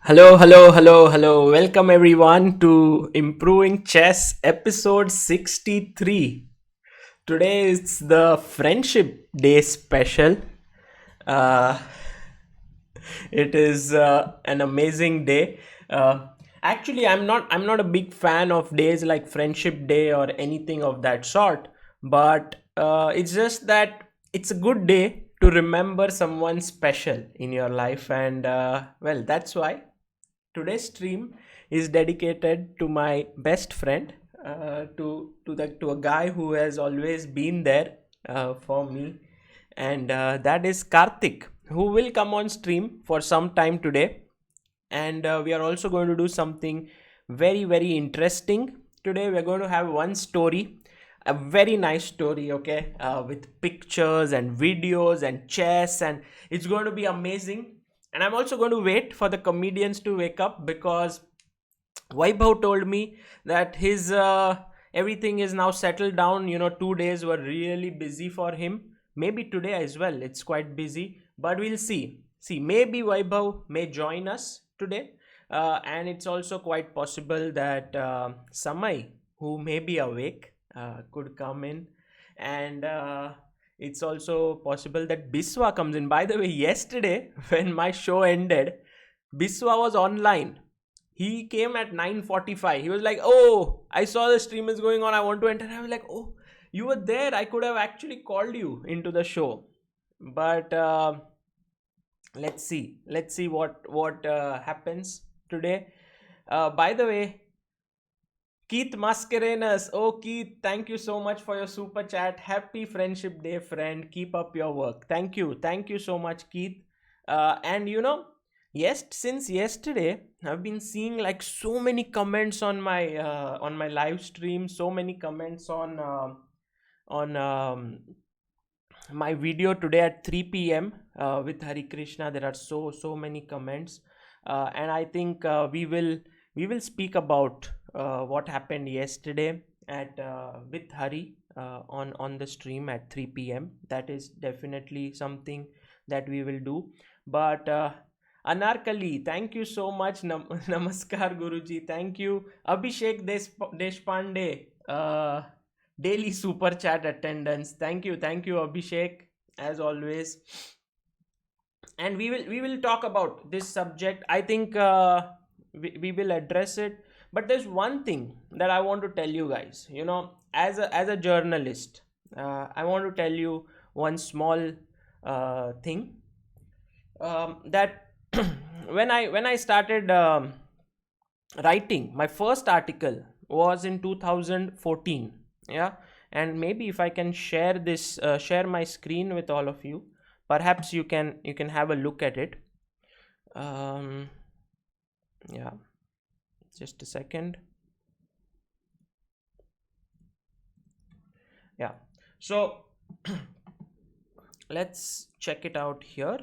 Hello. Welcome everyone to Improving Chess episode 63. Today is the Friendship Day special. Uh, it is an amazing day. Actually, I'm not a big fan of days like Friendship Day or anything of that sort, but it's just that it's a good day to remember someone special in your life, and well, that's why today's stream is dedicated to my best friend, to a guy who has always been there for me, and that is Kartik, who will come on stream for some time today. And we are also going to do something very interesting today. We're going to have one story, a very nice story, okay, with pictures and videos and chess, and it's going to be amazing. And I'm also going to wait for the comedians to wake up, because Vaibhav told me that his everything is now settled down. 2 days were really busy for him. Maybe today as well. It's quite busy, but we'll see. See, maybe Vaibhav may join us today, and it's also quite possible that Samay, who may be awake, could come in, and it's also possible that Biswa comes in. By the way, yesterday when my show ended, Biswa was online. He came at 9:45. He was like, "Oh, I saw the stream is going on. I want to enter." I was like, "Oh, you were there. I could have actually called you into the show." But let's see what happens today. By the way, Keith Mascarenas. Oh, Keith, thank you so much for your super chat. Happy Friendship Day, friend. Keep up your work. Thank you. Thank you so much, Keith. And yes, since yesterday, I've been seeing like so many comments on my live stream. So many comments on my video today at 3 p.m. With Hari Krishna. There are so many comments, and I think we will speak about what happened yesterday at with Hari on the stream at 3 p.m. That is definitely something that we will do. But Anarkali, thank you so much. Namaskar, Guruji. Thank you. Abhishek Deshpande, daily super chat attendance. Thank you, Abhishek, as always. And we will talk about this subject. I think we will address it. But there's one thing that I want to tell you guys. As a journalist, I want to tell you one small thing, that when I started writing my first article was in 2014. Yeah. And maybe if I can share my screen with all of you, perhaps you can have a look at it. um yeah, just a second. Yeah, so let's check it out here.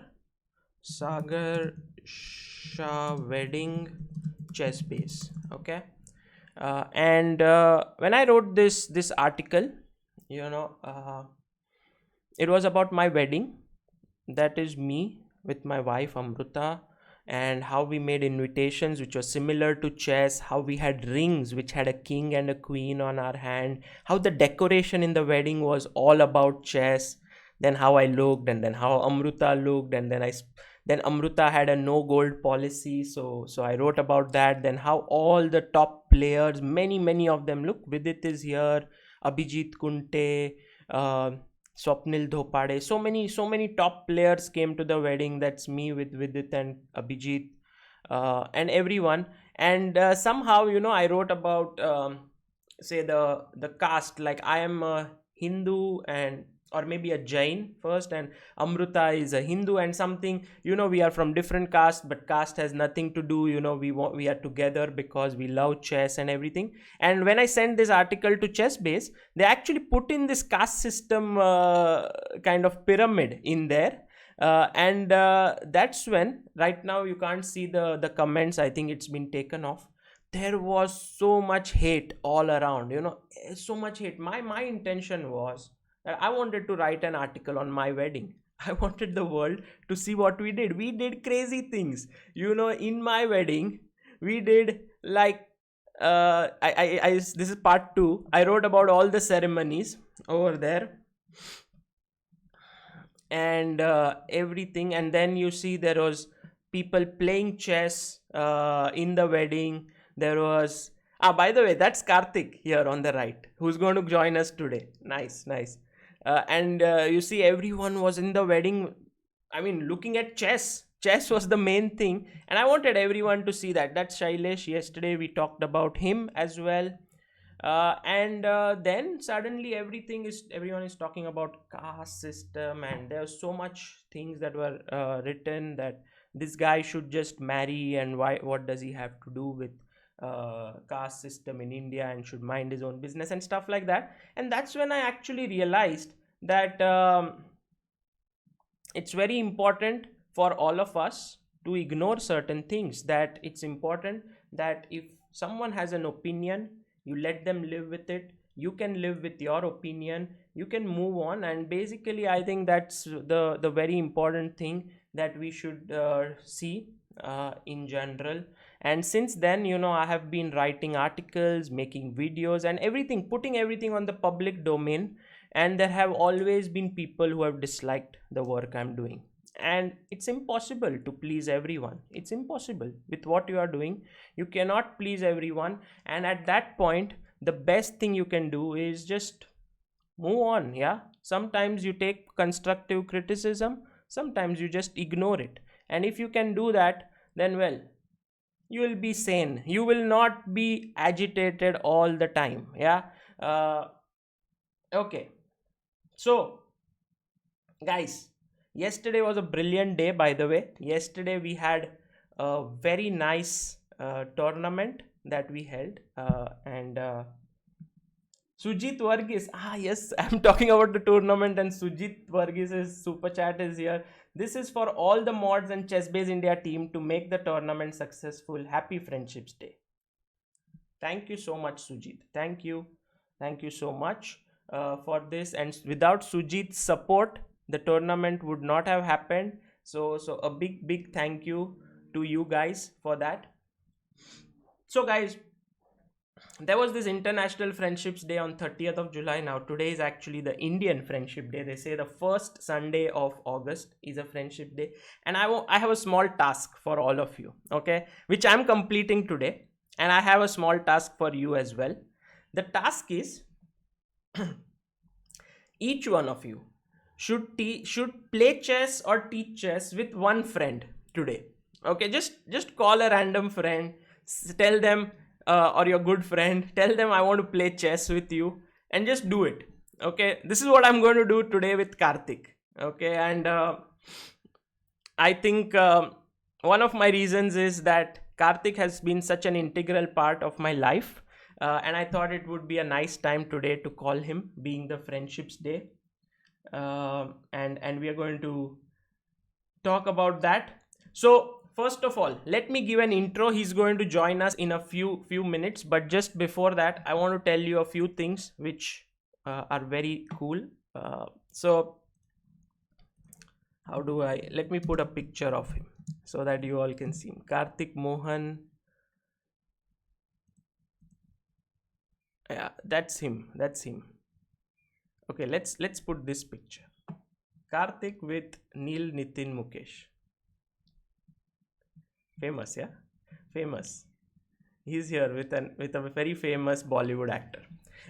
Sagar Shah wedding ChessBase. Okay. And when I wrote this article, you know it was about my wedding. That is me with my wife Amruta, and how we made invitations which were similar to chess, how we had rings which had a king and a queen on our hand, how the decoration in the wedding was all about chess, then how I looked, and then how Amruta looked, and then Amruta had a no gold policy, so I wrote about that. Then how all the top players, many of them, look, Vidit is here, Abhijit Kunte, uh, Swapnil Dhopade, so many top players came to the wedding. That's me with Vidit and Abhijit, and everyone. And somehow, I wrote about, say, the caste. Like, I am a Hindu, and or maybe a Jain first, and Amruta is a Hindu, and something. We are from different caste, but caste has nothing to do. We are together because we love chess and everything. And when I sent this article to ChessBase, they actually put in this caste system kind of pyramid in there. And that's when, right now, you can't see the comments. I think it's been taken off. There was so much hate all around, so much hate. My intention was that I wanted to write an article on my wedding. I wanted the world to see what we did. We did crazy things. In my wedding, we did like this is part two. I wrote about all the ceremonies over there and everything. And then you see there was people playing chess in the wedding. There was by the way, that's Kartik here on the right, who's going to join us today. Nice, nice. And you see everyone was in the wedding. I mean, looking at chess was the main thing, and I wanted everyone to see that. That's Shailesh. Yesterday we talked about him as well. And then suddenly everyone is talking about caste system, and there's so much things that were written that this guy should just marry, and what does he have to do with caste system in India, and should mind his own business and stuff like that. And that's when I actually realized that it's very important for all of us to ignore certain things. That it's important that if someone has an opinion, you let them live with it. You can live with your opinion, you can move on. And basically I think that's the very important thing that we should see in general. And since then, I have been writing articles, making videos and everything, putting everything on the public domain. And there have always been people who have disliked the work I'm doing. And it's impossible to please everyone. It's impossible with what you are doing. You cannot please everyone. And at that point, the best thing you can do is just move on. Yeah. Sometimes you take constructive criticism, sometimes you just ignore it. And if you can do that, then well, you will be sane. You will not be agitated all the time. Yeah. Okay. So, guys, yesterday was a brilliant day, by the way. Yesterday we had a very nice tournament that we held. And Sujit Varghese. Yes, I'm talking about the tournament, and Sujit Varghese's super chat is here. This is for all the mods and ChessBase India team to make the tournament successful. Happy Friendships Day. Thank you so much, Sujit. Thank you. Thank you so much for this. And without Sujit's support, the tournament would not have happened. So a big thank you to you guys for that. So guys, there was this International Friendships Day on 30th of July. Now today is actually the Indian Friendship Day. They say the first Sunday of August is a Friendship Day. And I have a small task for all of you, okay, which I'm completing today. And I have a small task for you as well. The task is each one of you should play chess or teach chess with one friend today. Okay, just call a random friend, tell them or your good friend, tell them I want to play chess with you, and just do it. Okay, this is what I'm going to do today with Kartik. Okay, and I think one of my reasons is that Kartik has been such an integral part of my life, and I thought it would be a nice time today to call him, being the Friendships Day. And we are going to talk about that. So first of all, let me give an intro. He's going to join us in a few minutes, but just before that, I want to tell you a few things which are very cool. So how do let me put a picture of him so that you all can see him. Kartik, Mohan. Yeah, that's him. Okay, let's put this picture. Kartik with Neil, Nitin, Mukesh. Famous, yeah? Famous. He's here with a very famous Bollywood actor.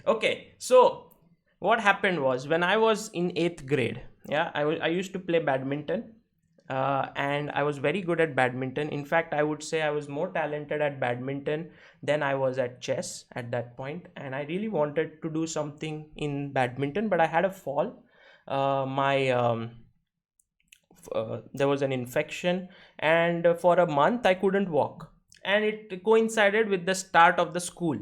Okay, so what happened was, when I was in 8th grade, yeah, I used to play badminton. And I was very good at badminton. In fact, I would say I was more talented at badminton than I was at chess at that point. And I really wanted to do something in badminton, but I had a fall. There was an infection, and for a month I couldn't walk. And it coincided with the start of the school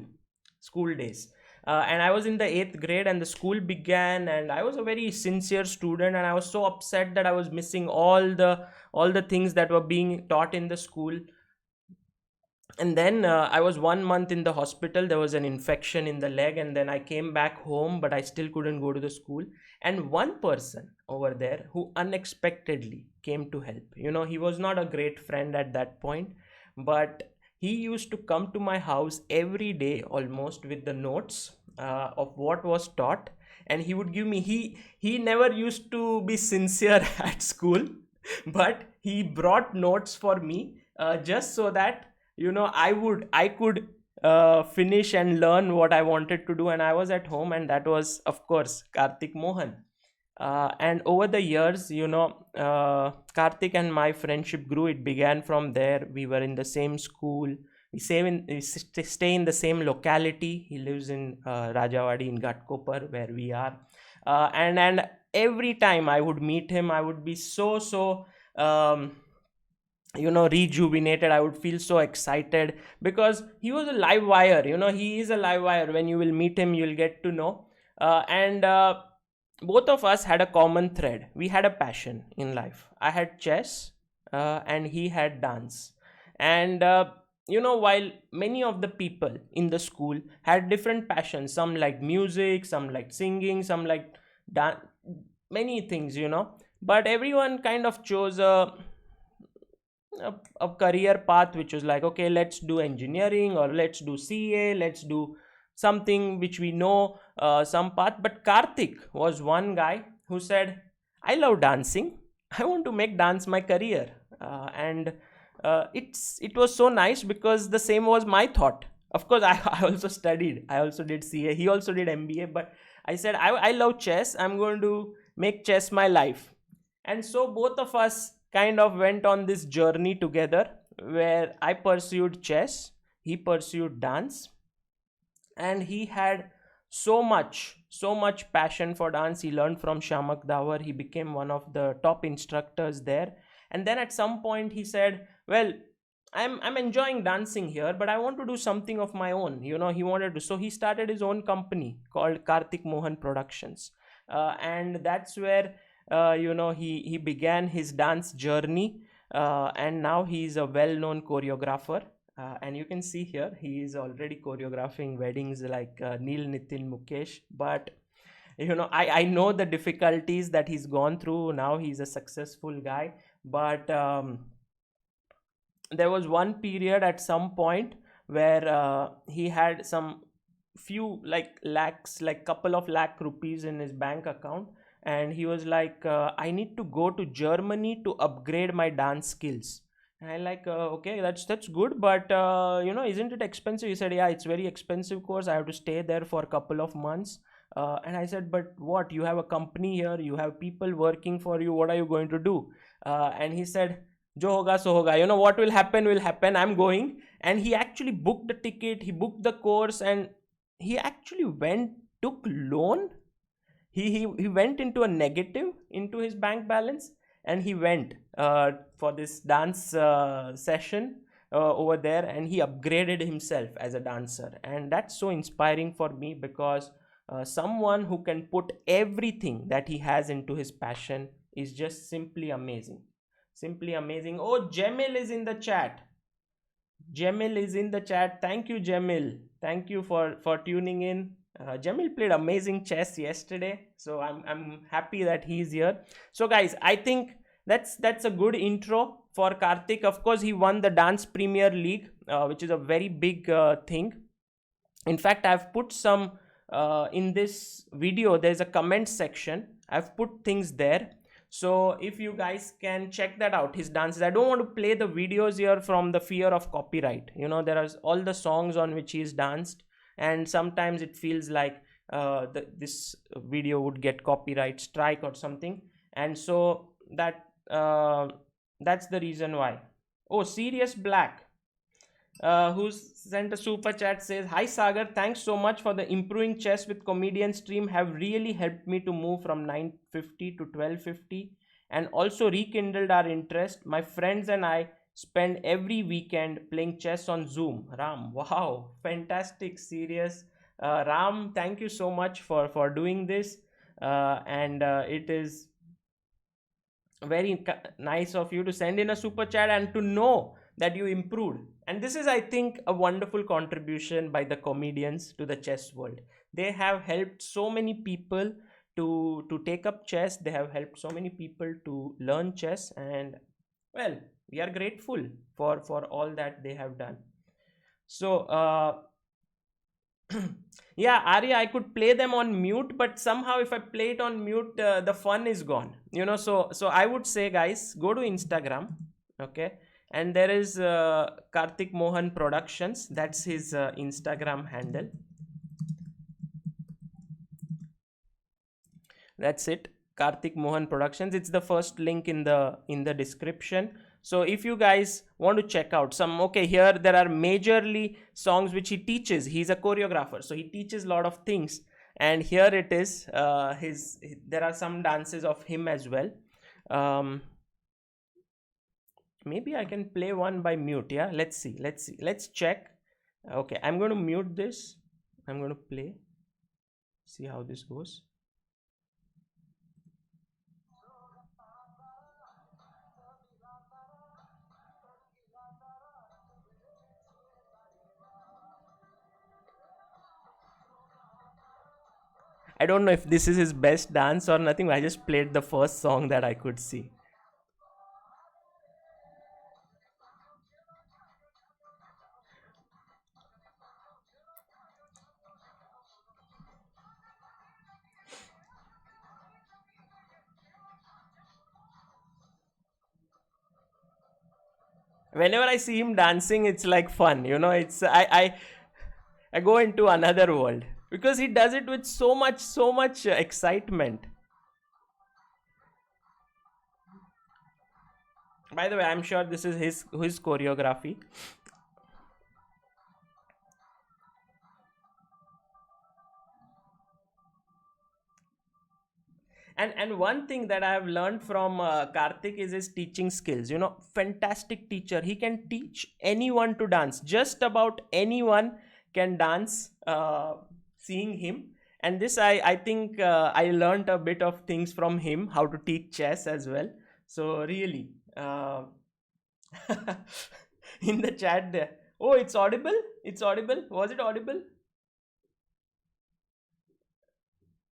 days. And I was in the 8th grade and the school began, and I was a very sincere student, and I was so upset that I was missing all the things that were being taught in the school. And then I was 1 month in the hospital. There was an infection in the leg, and then I came back home, but I still couldn't go to the school. And one person over there who unexpectedly came to help. He was not a great friend at that point, but he used to come to my house every day almost with the notes of what was taught, and he would give me. He never used to be sincere at school, but he brought notes for me, just so that I could finish and learn what I wanted to do. And I was at home, and that was, of course, Kartik, Mohan. And over the years, Kartik and my friendship grew. It began from there. We were in the same school. We stay in the same locality. He lives in Rajawadi in Ghatkopar, where we are. And every time I would meet him, I would be so um, rejuvenated. I would feel so excited because he was a live wire. He is a live wire. When you will meet him, you'll get to know. And both of us had a common thread. We had a passion in life. I had chess, and he had dance. And while many of the people in the school had different passions, some like music, some like singing, some like dance, many things, but everyone kind of chose a career path which was like, okay, let's do engineering, or let's do CA, let's do something which we know, some path. But Karthik was one guy who said, I love dancing, I want to make dance my career. And it was so nice because the same was my thought. Of course, I also studied, I also did CA, he also did MBA, but I said, I love chess, I'm going to make chess my life. And so both of us kind of went on this journey together, where I pursued chess, he pursued dance. And he had so much passion for dance. He learned from Shamak Dawar. He became one of the top instructors there. And then at some point he said, well, I'm enjoying dancing here, but I want to do something of my own. He wanted to. So he started his own company called Kartik Mohan Productions. And that's where he began his dance journey. And now he's a well-known choreographer. And you can see here he is already choreographing weddings like Neil, Nitin, Mukesh. But I know the difficulties that he's gone through. Now he's a successful guy. But there was one period at some point where he had some few like lakhs, like couple of lakh rupees in his bank account. And he was like, I need to go to Germany to upgrade my dance skills. And I like, okay, that's good, but isn't it expensive? He said, yeah, it's very expensive course. I have to stay there for a couple of months. And I said, but what? You have a company here, you have people working for you. What are you going to do? And he said, Jo hoga so hoga. What will happen will happen. I'm going. And he actually booked the ticket. He booked the course, and he actually took loan. He went into a negative into his bank balance, and he went for this dance session over there, and he upgraded himself as a dancer. And that's so inspiring for me, because someone who can put everything that he has into his passion is just simply amazing. Simply amazing. Oh, Jamil is in the chat. Jamil is in the chat. Thank you, Jamil. Thank you for tuning in. Jamil played amazing chess yesterday, so I'm happy that he's here. So guys, I think that's a good intro for Kartik. Of course, he won the Dance Premier League, which is a very big thing. In fact, I've put some in this video. There's a comment section. I've put things there. So if you guys can check that out, his dances. I don't want to play the videos here from the fear of copyright. There are all the songs on which he's danced, and sometimes it feels like this video would get copyright strike or something. And so that's the reason why. Oh, Serious Black, who's sent a super chat, says, hi Sagar, thanks so much for the improving chess with comedian stream, have really helped me to move from 950 to 1250 and also rekindled our interest. My friends and I spend every weekend playing chess on Zoom. Ram, wow, fantastic. Serious. Ram, thank you so much for doing this. And it is very nice of you to send in a super chat and to know that you improved. And this is, I think, a wonderful contribution by the comedians to the chess world. They have helped so many people to take up chess. They have helped so many people to learn chess, and well, we are grateful for all that they have done. So yeah, Arya, I could play them on mute, but somehow if I play it on mute, the fun is gone. So I would say, guys, go to Instagram, okay, and there is Kartik Mohan Productions. That's his Instagram handle. That's it, Kartik Mohan Productions. It's the first link in the description. So if you guys want to check out some, okay, here there are majorly songs which he teaches. He's a choreographer, so he teaches a lot of things. And here it is, there are some dances of him as well. Maybe I can play one by mute. Yeah, let's check. Okay, I'm going to mute this. I'm going to play, see how this goes. I don't know if this is his best dance or nothing. I just played the first song that I could see. Whenever I see him dancing, it's like fun. It's I go into another world because he does it with so much excitement. By the way, I'm sure this is his choreography. And one thing that I have learned from Karthik is his teaching skills. Fantastic teacher. He can teach anyone to dance. Just about anyone can dance, seeing him. And this, I think, I learned a bit of things from him, how to teach chess as well. So really, in the chat there, oh, it's audible. It's audible. Was it audible?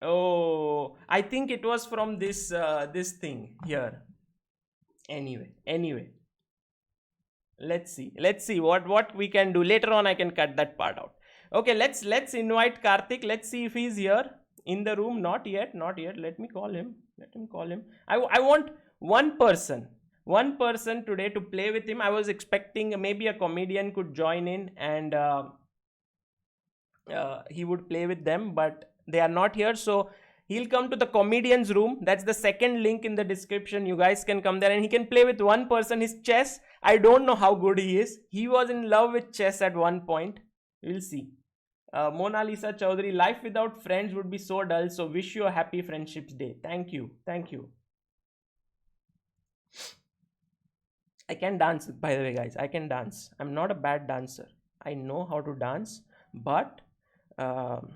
Oh, I think it was from this thing here. Anyway, let's see what we can do later on. I can cut that part out. Okay, let's invite Karthik. Let's see if he's here in the room. Not yet. Let me call him. Let him call him. I want one person today to play with him. I was expecting maybe a comedian could join in, and he would play with them, but they are not here. So he'll come to the comedian's room. That's the second link in the description. You guys can come there, and he can play with one person. His chess, I don't know how good he is. He was in love with chess at one point. We'll see. Mona Lisa Chaudhary, life without friends would be so dull, so wish you a happy Friendships Day. Thank you. I can dance, by the way, guys. I can dance. I'm not a bad dancer. I know how to dance, but um,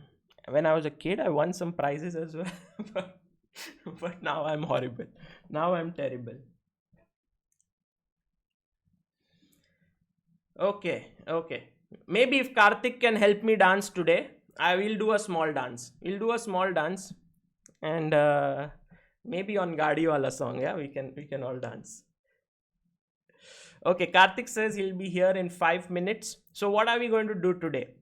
when I was a kid, I won some prizes as well. but, but now I'm horrible. Now I'm terrible. Okay. Maybe if Karthik can help me dance today, I will do a small dance. We'll do a small dance, and maybe on Gadi wala song. Yeah, we can all dance. Okay, Karthik says he'll be here in 5 minutes. So what are we going to do today?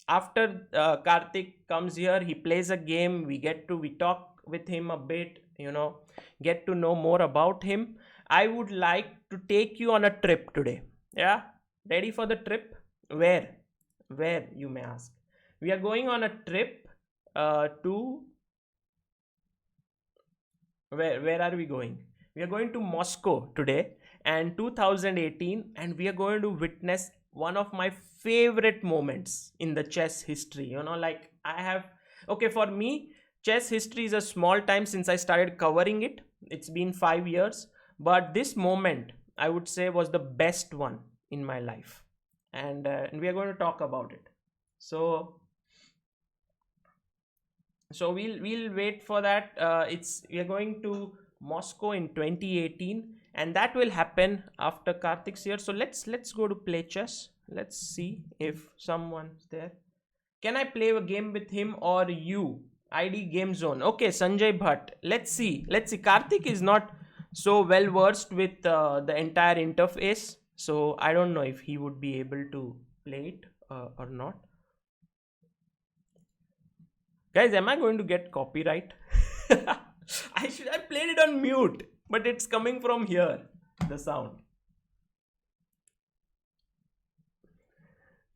After Karthik comes here, he plays a game. We talk with him a bit. Get to know more about him. I would like to take you on a trip today. Yeah, ready for the trip? Where you may ask? We are going on a trip to where are we going? We are going to Moscow today and 2018, and we are going to witness one of my favorite moments in the chess history. Like I have, okay, for me, chess history is a small time since I started covering it. It's been 5 years, but this moment I would say was the best one in my life, and we are going to talk about it. So so we'll wait for that. It's We are going to Moscow in 2018, and that will happen after Karthik's here. So let's go to play chess. Let's see if someone's there. Can I play a game with him or you? ID Game Zone. Okay, Sanjay Bhatt. Let's see. Karthik is not so well versed with the entire interface, so I don't know if he would be able to play it or not. Guys, am I going to get copyright? I played it on mute, but it's coming from here, the sound.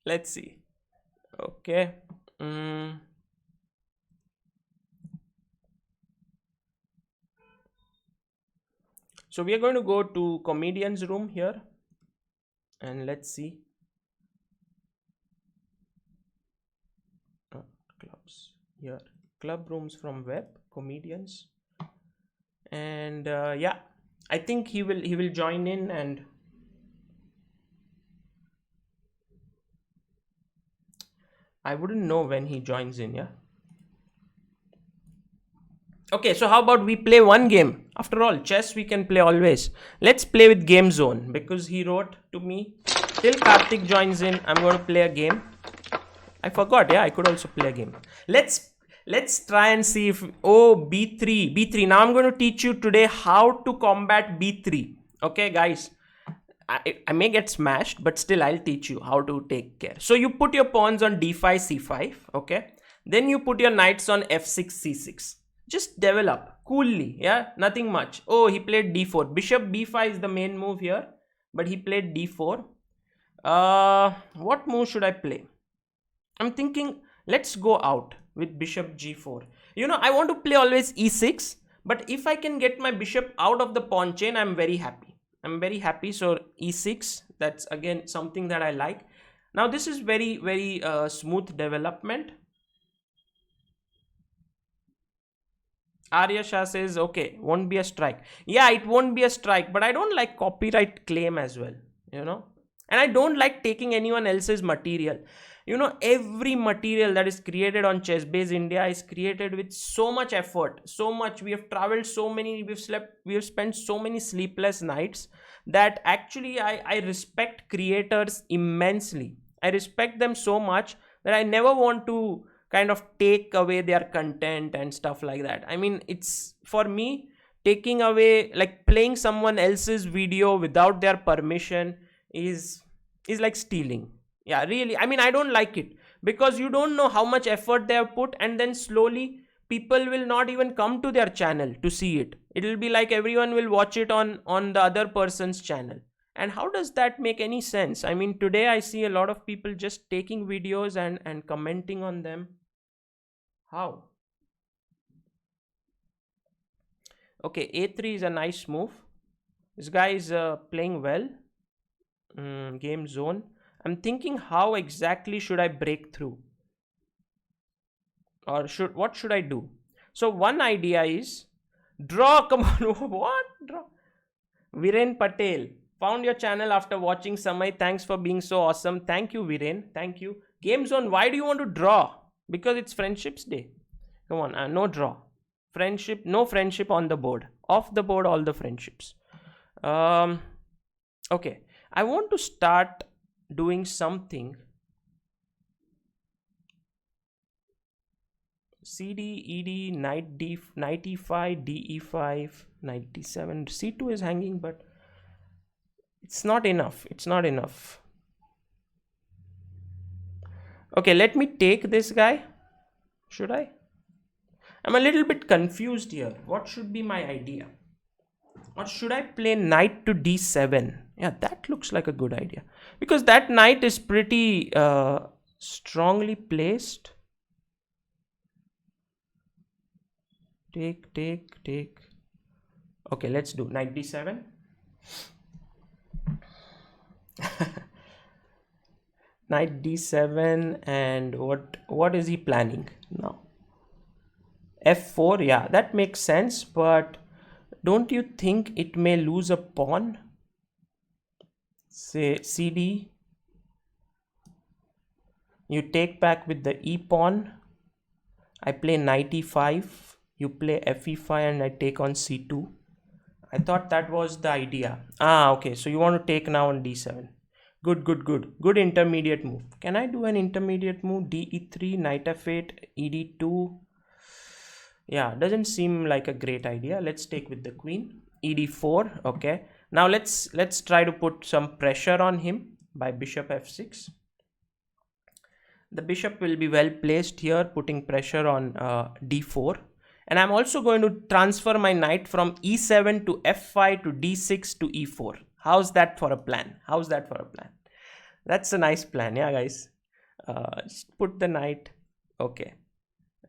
Let's see. Okay. So we are going to go to comedian's room here, and let's see. Clubs here, club rooms from web, comedians, and yeah, I think he will join in, and I wouldn't know when he joins in. Yeah. Okay, so how about we play one game? After all, chess we can play always. Let's play with Game Zone, because he wrote to me, till Kartik joins in, I'm going to play a game. I forgot, yeah, I could also play a game. Let's try and see if, b3. Now I'm going to teach you today how to combat b3. Okay, guys, I may get smashed, but still I'll teach you how to take care. So you put your pawns on d5, c5, okay? Then you put your knights on f6, c6. Just develop coolly, yeah, nothing much. Oh, he played d4. Bishop b5 is the main move here, but he played d4. What move should I play? I'm thinking, let's go out with bishop g4. You know, I want to play always e6, but if I can get my bishop out of the pawn chain, I'm very happy. So e6, that's again something that I like. Now this is very, very smooth development. Arya Shah says, okay, won't be a strike. Yeah, it won't be a strike, but I don't like copyright claim as well, you know. And I don't like taking anyone else's material. You know, every material that is created on ChessBase India is created with so much effort, so much. We have traveled so many, we have spent so many sleepless nights that actually I respect creators immensely. I respect them so much that I never want to kind of take away their content and stuff like that. I mean, it's, for me, taking away, like playing someone else's video without their permission is like stealing. Yeah, really. I mean, I don't like it, because you don't know how much effort they have put, and then slowly people will not even come to their channel to see it. It will be like everyone will watch it on the other person's channel. And how does that make any sense? I mean, today I see a lot of people just taking videos and commenting on them. How? Okay, a3 is a nice move. This guy is playing well. Game zone. I'm thinking, how exactly should I break through? Or what should I do? So one idea is draw. Come on. What? Draw. Viren Patel. Found your channel after watching Samay. Thanks for being so awesome. Thank you, Viren. Thank you. Game zone. Why do you want to draw? Because it's Friendships Day. Come on, no draw. Friendship, no friendship on the board. Off the board, all the friendships. Okay, I want to start doing something. CD, ED, knight e5, DE5, knight D7. C2 is hanging, but it's not enough. Okay, let me take this guy. Should I? I'm a little bit confused here. What should be my idea? Or should I play knight to d7? Yeah, that looks like a good idea, because that knight is pretty strongly placed. Take. Okay, let's do knight d7. Knight d7, and what is he planning now? f4. Yeah, that makes sense, but don't you think it may lose a pawn? Say cd, you take back with the e pawn. I play knight e5, you play fe5, and I take on c2. I thought that was the idea. Ah, okay. So you want to take now on d7. Good, good, good. Good intermediate move. Can I do an intermediate move? d3, knight f8, ed2. Yeah, doesn't seem like a great idea. Let's take with the queen. ed4. Okay. Now let's try to put some pressure on him by bishop f6. The bishop will be well placed here, putting pressure on d4. And I'm also going to transfer my knight from e7 to f5 to d6 to e4. How's that for a plan? How's that for a plan? That's a nice plan, yeah, guys. Just put the knight. Okay.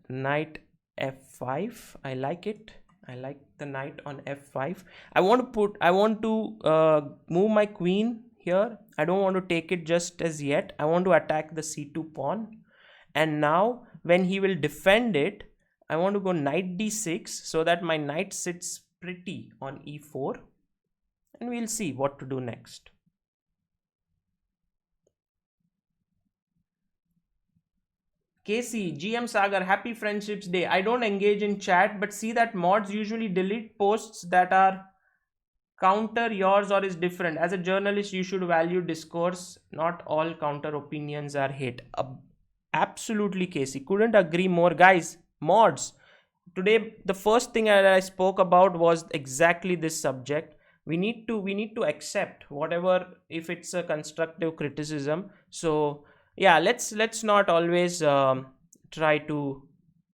Knight f5. I like it. I like the knight on f5. I want to move my queen here. I don't want to take it just as yet. I want to attack the c2 pawn. And now when he will defend it, I want to go knight d6 so that my knight sits pretty on e4. And we'll see what to do next. Casey, GM Sagar, happy Friendships Day. I don't engage in chat, but see that mods usually delete posts that are counter yours or is different. As a journalist, you should value discourse. Not all counter opinions are hate. Absolutely, Casey. Couldn't agree more. Guys, mods. Today, the first thing that I spoke about was exactly this subject. We need to accept whatever, if it's a constructive criticism. So yeah, let's not always try to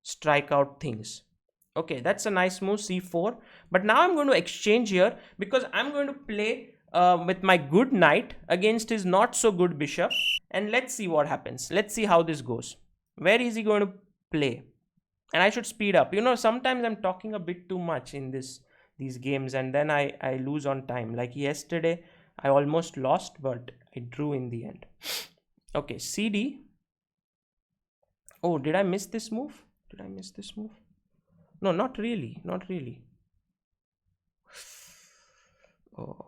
strike out things. Okay, that's a nice move, c4. But now I'm going to exchange here because I'm going to play with my good knight against his not so good bishop, and let's see what happens. Let's see how this goes. Where is he going to play? And I should speed up. You know, sometimes I'm talking a bit too much in these games, and then I lose on time. Like yesterday, I almost lost, but I drew in the end. Okay, cd. Oh, did I miss this move? Did I miss this move? No, not really. Not really. Oh.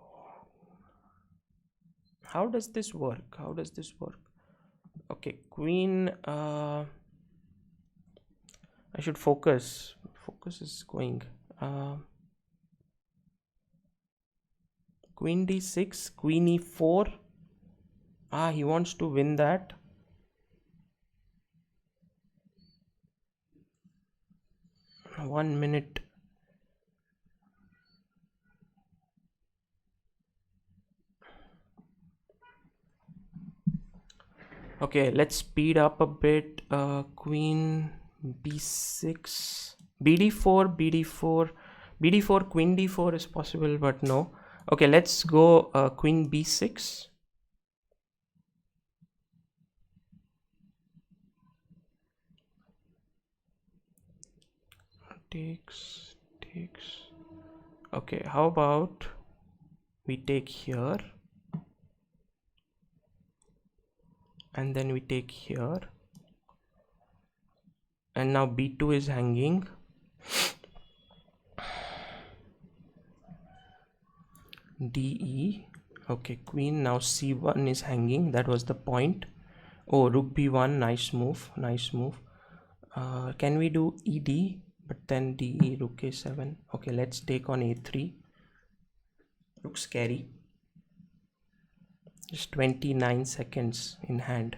How does this work? How does this work? Okay, queen. I should focus. Focus is going. Queen d6, queen e4. Ah, he wants to win that. One minute. Okay, let's speed up a bit. Queen b6, bd4, bd4, bd4, queen d4 is possible, but no. Okay, let's go queen b6. Takes. Okay, how about we take here and then we take here, and now b2 is hanging. de. Okay, queen. Now c1 is hanging. That was the point. Oh, rook b1. Nice move. Nice move. Can we do ed? But then de, rook a7. Okay, let's take on a3. Looks scary. Just 29 seconds in hand.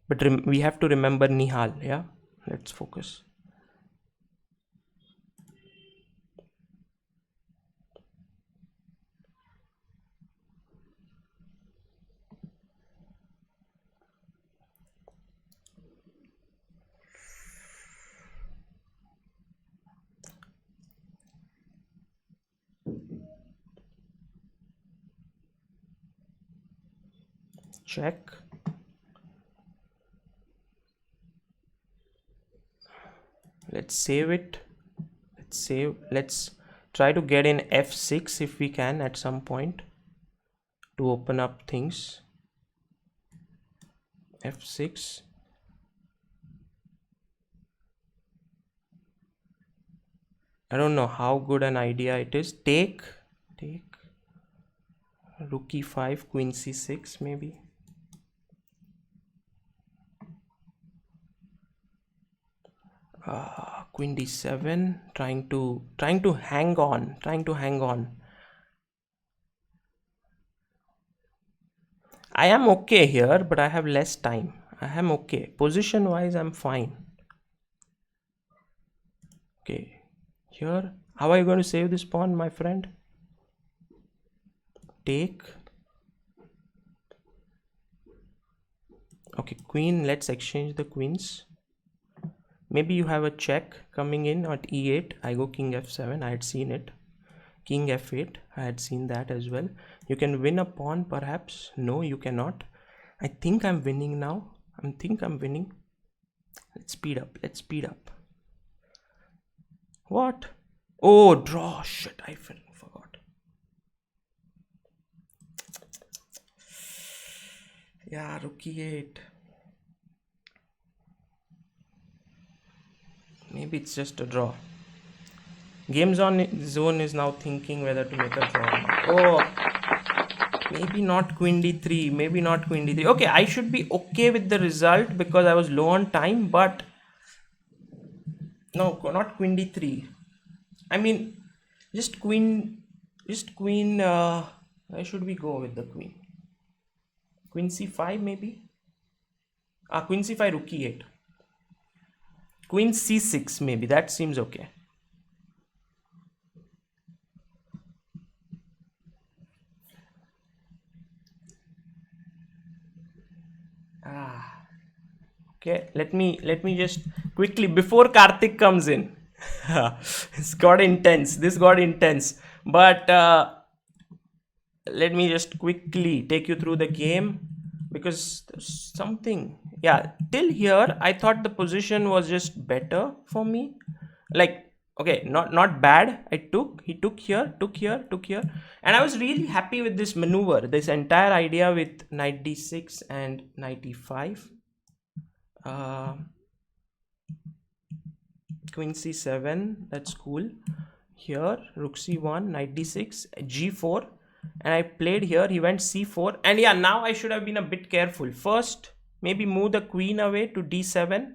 But we have to remember Nihal. Yeah, let's focus. Check. Let's save it. Let's try to get in f6 if we can at some point to open up things. f6. I don't know how good an idea it is. Take rook e5, queen c6 maybe. Queen d7, trying to hang on. I am okay here, but I have less time. I am okay. Position wise, I'm fine. Okay, here, how are you going to save this pawn, my friend? Take. Okay, queen, let's exchange the queens. Maybe you have a check coming in at e8. I go king f7. I had seen it. King f8. I had seen that as well. You can win a pawn perhaps. No, you cannot. I think I'm winning now. I think I'm winning. Let's speed up. Let's speed up. What? Oh, draw. Shit, I forgot. Yeah, rook e8. Maybe it's just a draw. Game zone is now thinking whether to make a draw. Oh, maybe not queen d3. Maybe not queen d3. Okay, I should be okay with the result because I was low on time. But no, not queen d3. I mean, just queen. Where should we go with the queen? Queen c5 maybe. Queen c5, rook e8. Queen c6 maybe. That seems okay. Okay, let me just quickly, before Kartik comes in. It's got intense. This got intense. But let me just quickly take you through the game because there's something. Yeah, till here I thought the position was just better for me. Like, okay, not bad. He took here, and I was really happy with this maneuver, this entire idea with knight d6 and knight e5. Queen c7, that's cool. Here rook c1, knight d6, g4, and I played here. He went c4, and yeah, now I should have been a bit careful. First, maybe move the queen away to d7.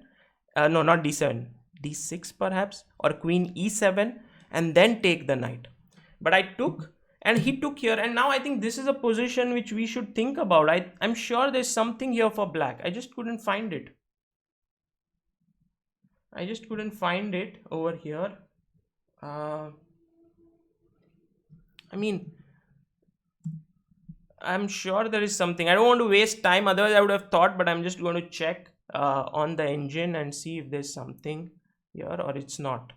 No, not d7, d6 perhaps, or queen e7, and then take the knight. But I took, and he took here, and now I think this is a position which we should think about. I'm sure there's something here for black. I just couldn't find it. Over here. I mean, I'm sure there is something. I don't want to waste time, otherwise I would have thought, but I'm just going to check on the engine and see if there's something here or it's not.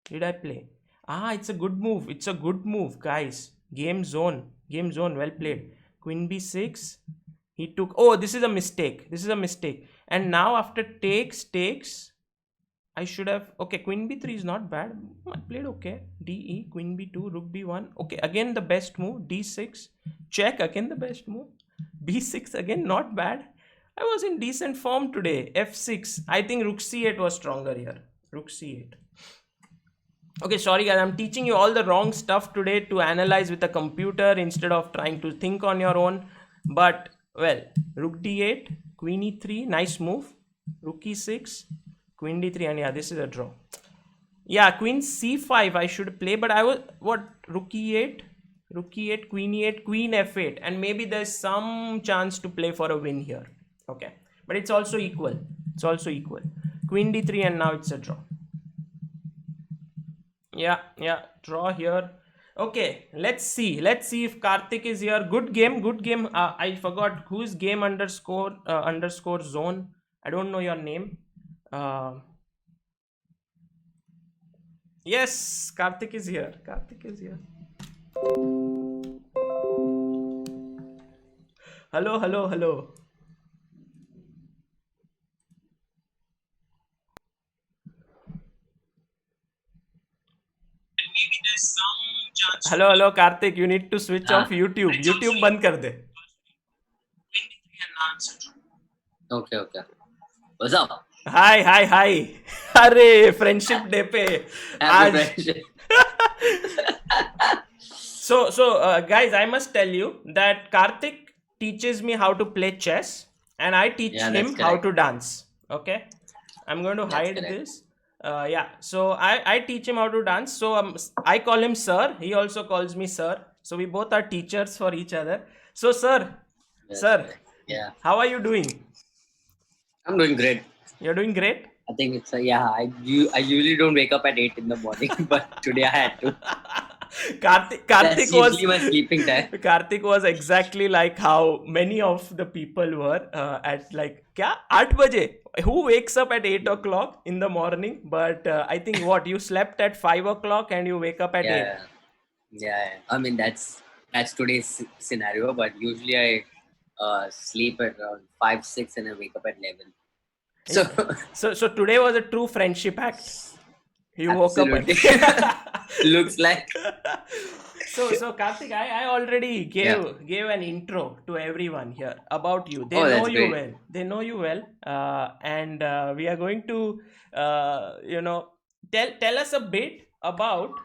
Did I play? It's a good move. It's a good move, guys. Game zone, well played. Queen b6. He took. Oh, this is a mistake. And now after takes, I should have. Okay, queen b3 is not bad. I played okay. de, queen b2, rook b1. Okay, again the best move. d6, check, again the best move. b6 again, not bad. I was in decent form today. f6. I think rook c8 was stronger here. Rook c8. Okay, sorry guys, I'm teaching you all the wrong stuff today to analyze with a computer instead of trying to think on your own. But well, rook d8, queen e3, nice move. Rook e6, queen d3, and yeah, this is a draw. Yeah, queen c5 I should play, but I was rook e8, queen e8, queen f8, and maybe there's some chance to play for a win here. Okay, but it's also equal. Queen d3, and now it's a draw. Yeah, draw here. Okay, let's see if Kartik is here. Good game. I forgot whose game underscore zone. I don't know your name. Yes, Kartik is here. Hello. Hello, Kartik. You need to switch off YouTube. YouTube बंद कर दे. Okay. What's up? Hi. अरे friendship day पे Happy friendship. So guys, I must tell you that Kartik teaches me how to play chess, and I teach him how to dance. Okay, I'm going to hide this. Yeah, so I teach him how to dance. So I call him sir. He also calls me sir. So we both are teachers for each other. So That's sir, great. Yeah, how are you doing? I'm doing great. You're doing great. I think it's yeah. I usually don't wake up at 8 in the morning, but today I had to. Karthik, That's Karthik was usually my sleeping time. Karthik was exactly like how many of the people were at like kya 8 baje. Who wakes up at 8 o'clock in the morning? But I think what you slept at 5 o'clock and you wake up at 8. Yeah, yeah. I mean that's today's scenario, but usually I sleep at around 5, 6, and I wake up at 11. So So today was a true friendship act. You woke up at absolutely looks like so Karthik, I already yeah. gave an intro to everyone here about you. They Oh, know that's you great. well. They know you well, and we are going to you know tell us a bit about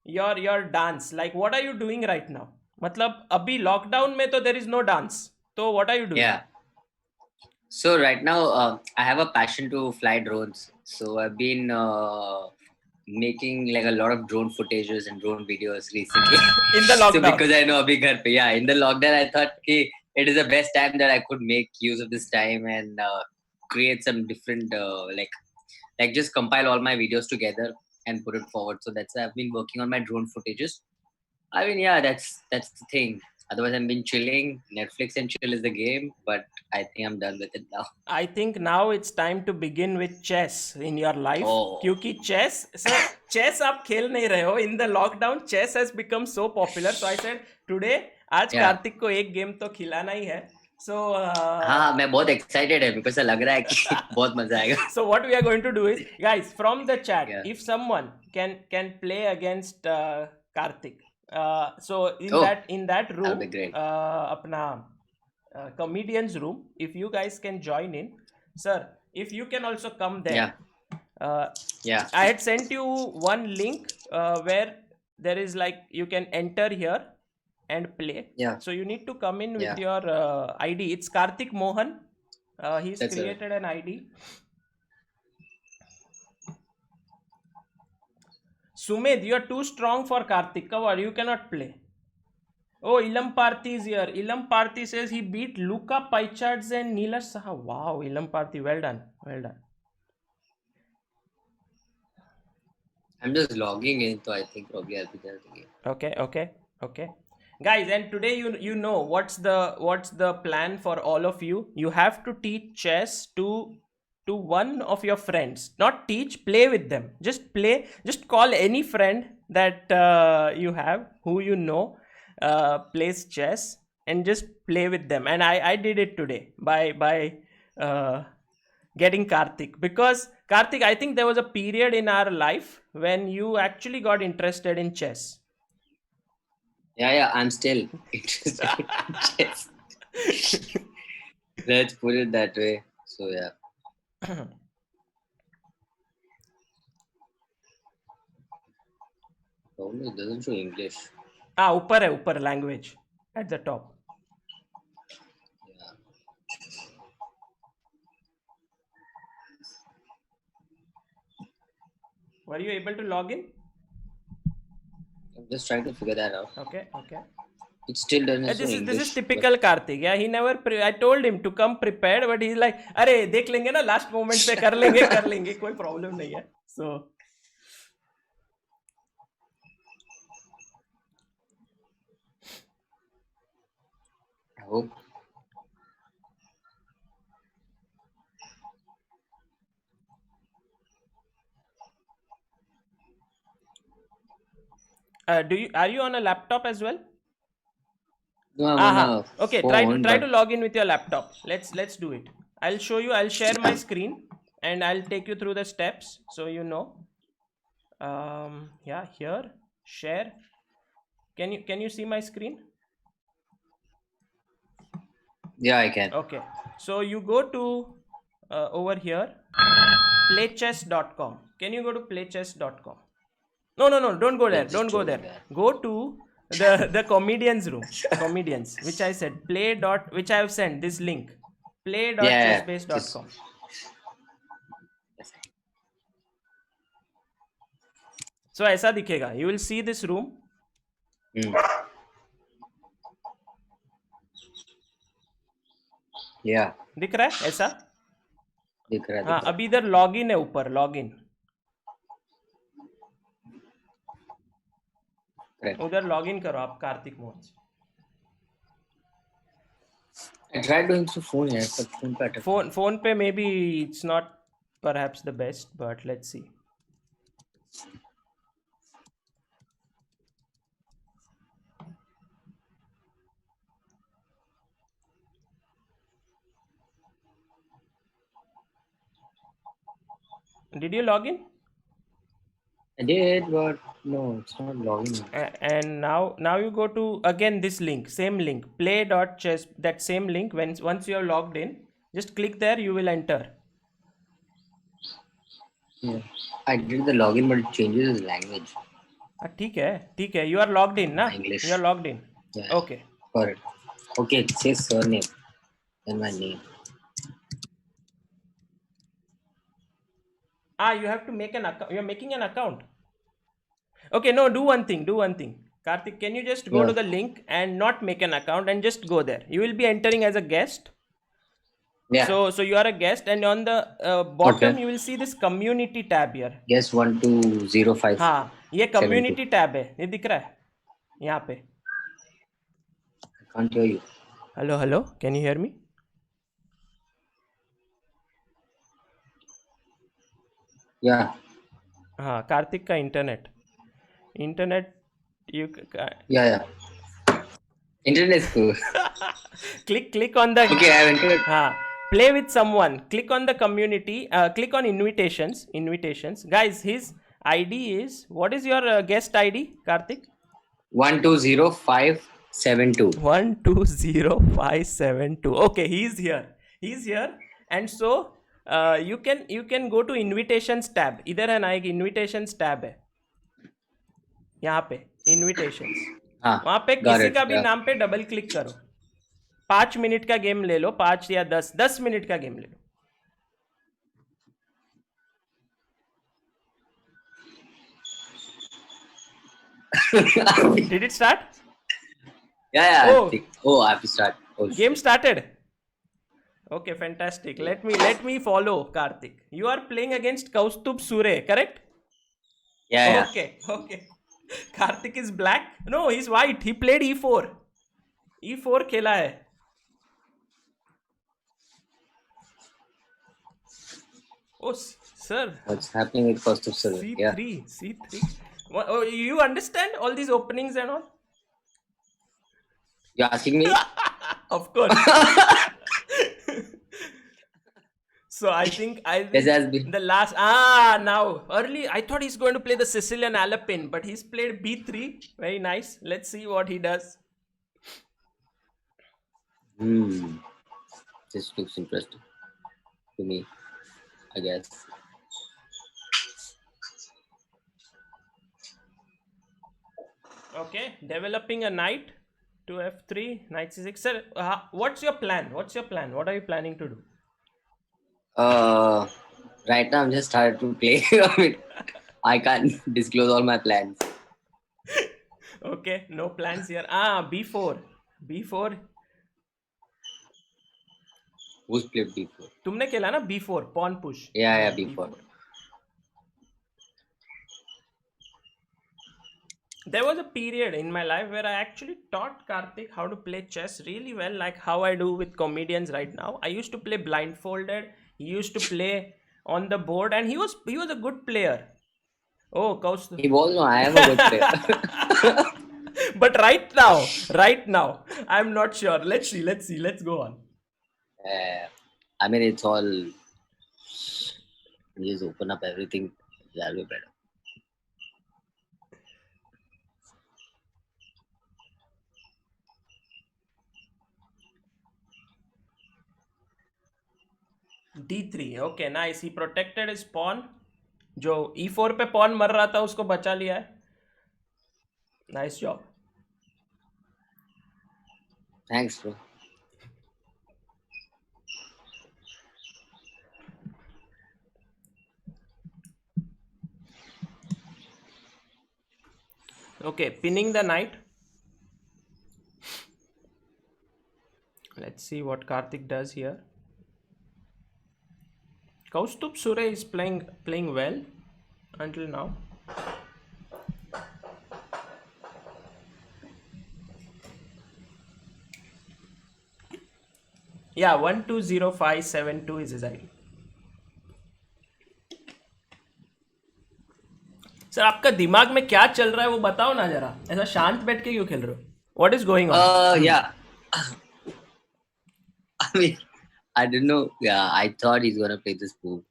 your dance. Like, what are you doing right now? मतलब अभी lockdown में तो there is no dance. So what are you doing? Yeah. So right now, I have a passion to fly drones. So I've been making like a lot of drone footages and drone videos recently. In the So lockdown. because I know abhi ghar pe, yeah, in the lockdown, I thought hey, it is the best time that I could make use of this time and create some different like just compile all my videos together and put it forward. So that's why I've been working on my drone footages. I mean, yeah, that's the thing. Otherwise, I've been chilling. Netflix and chill is the game, but I think I'm done with it now. I think now it's time to begin with chess in your life. Oh, क्योंकि chess आप खेल नहीं रहे हो. In the lockdown, chess has become so popular. So I said today आज yeah. Kartik को एक game तो खिलाना ही है. So हाँ मैं बहुत excited है because लग रहा है कि बहुत मजा आएगा. so what we are going to do is, guys, from the chat, Yeah. if someone can play against Kartik, so Oh, in that room, that'll be great. अपना comedians room, if you guys can join in, sir, if you can also come there. Yeah, yeah, I had sent you one link where there is like you can enter here and play. yeah, So you need to come in with yeah. your ID. It's Kartik Mohan. He's That's it. created an ID. Sumedh, you are too strong for Kartik. Cover, you cannot play. Oh, Ilam Parthi is here. Ilam Parthi says he beat Luka Paichards and Neelash Saha. Wow, Ilam Parthi, well done. Well done. I'm just logging in, so I think probably I'll be there again. Okay. Guys, and today you know what's the plan for all of you. You have to teach chess to one of your friends. Not teach, play with them. Just play. Just call any friend that you have who you know plays chess, and just play with them. And I did it today by uh, getting Karthik, because Karthik, I think there was a period in our life when you actually got interested in chess. Yeah, I'm still interested in chess. Let's put it that way. So yeah. Probably it doesn't show English. ऊपर language at the top. Yeah. Were you able to log in? I'm just trying to figure that out. Okay. It still doesn't show English. This is typical Karthik. Yeah, he never. I told him to come prepared, but he's like, अरे देख लेंगे ना last moment पे कर लेंगे कोई problem नहीं है. So. I hope. Are you on a laptop as well? No, I'm on a Okay, phone, try to but log in with your laptop. Let's do it. I'll show you. I'll share my screen and I'll take you through the steps so you know. Yeah, here, share. Can you see my screen? yeah, I can. Okay, so you go to over here, playchess.com. Can you go to playchess.com? No, don't go there. Just Don't go doing there. that. Go to the comedians room. Comedians, which I said which I have sent this link. Play.chessbase.com. सो ऐसा दिखेगा. You will see this room. Hmm. Yeah. दिख रहा है ऐसा? दिख रहा है, हाँ, दिख रहा अभी इधर लॉगिन है, ऊपर लॉगिन. है. Correct. उधर लॉगिन करो आप कार्तिक मोहन से. I tried doing through phone यार, पर phone पे अटक गया. फोन पे may be it's not perhaps the best, but let's see. Did you log in? I did, but no, it's not logging. And now you go to again this link, same link, play.chess, that same link. Once you are logged in, just click there, you will enter. Yeah. I did the login, but it changes his language. ठीक है, you are logged in ना? English. You are logged in. Yeah. Okay. Correct. Okay, it says surname and my name. You have to make an account. You are making an account. Okay, no, do one thing. Karthik, can you just go Yeah. to the link and not make an account and just go there? You will be entering as a guest. Yeah. So you are a guest, and on the bottom Okay. you will see this community tab here. Guess 1205. हाँ, ये community tab है, ये दिख रहा है यहाँ पे. I can't hear you. Hello, can you hear me? Yeah. हाँ, कार्तिक का internet you Yeah. Internet is cool. click on the Okay, I have internet. हाँ, play with someone, click on the community, click on invitations. Guys, his ID is, what is your guest ID, Karthik? 120572. 120572. Okay, he's here, and so you can go to invitations tab. इधर है ना एक invitations tab है, यहाँ पे invitations. हाँ, वहाँ पे got किसी it, का भी yeah. नाम पे डबल क्लिक करो. 5 मिनट का गेम ले लो, 5 या 10 मिनट का गेम ले लो. Did it start? Yeah. Oh. I have to start. Oh, Game shit. started. Okay, fantastic. Let me follow Karthik. You are playing against Kaustubh Sure, correct? Yeah. Okay. Karthik is black. No, he's white. He played e4. e4 खेला है. Oh, sir. What's happening with cost of server? C3. Oh, you understand all these openings and all? You're asking me? Of course. So I think This has been. the last now early I thought he's going to play the Sicilian Alpine, but he's played b3. Very nice. Let's see what he does. This looks interesting to me, I guess. Okay, developing a knight to f3, knight c6. Sir, what's your plan? What are you planning to do? Right now I'm just started to play. I mean, I can't disclose all my plans. Okay, no plans here. b4. Who's played b4? तुमने खेला ना b4, pawn push. Yeah, b4. There was a period in my life where I actually taught Karthik how to play chess really well, like how I do with comedians right now. I used to play blindfolded. He used to play on the board, and he was a good player. Oh, Kaustubh. He was. No, I am a good player. But right now, I'm not sure. Let's see. Let's go on. I mean, it's all. Just open up everything. That'll be better. d3. Okay, nice. He protected his pawn. जो e4 पे pawn मर रहा था उसको बचा लिया है. Nice job. Thanks, bro. Okay, pinning the knight. Let's see what Karthik does here. Kaustubh Sure is playing well until now. Yeah, 120572 is his ID. Sir आपका दिमाग में क्या चल रहा है वो बताओ ना जरा. ऐसा शांत बैठ के क्यों खेल रहे हो? What is going on? Yeah. I mean, I don't know. Yeah, I thought he's gonna play this move.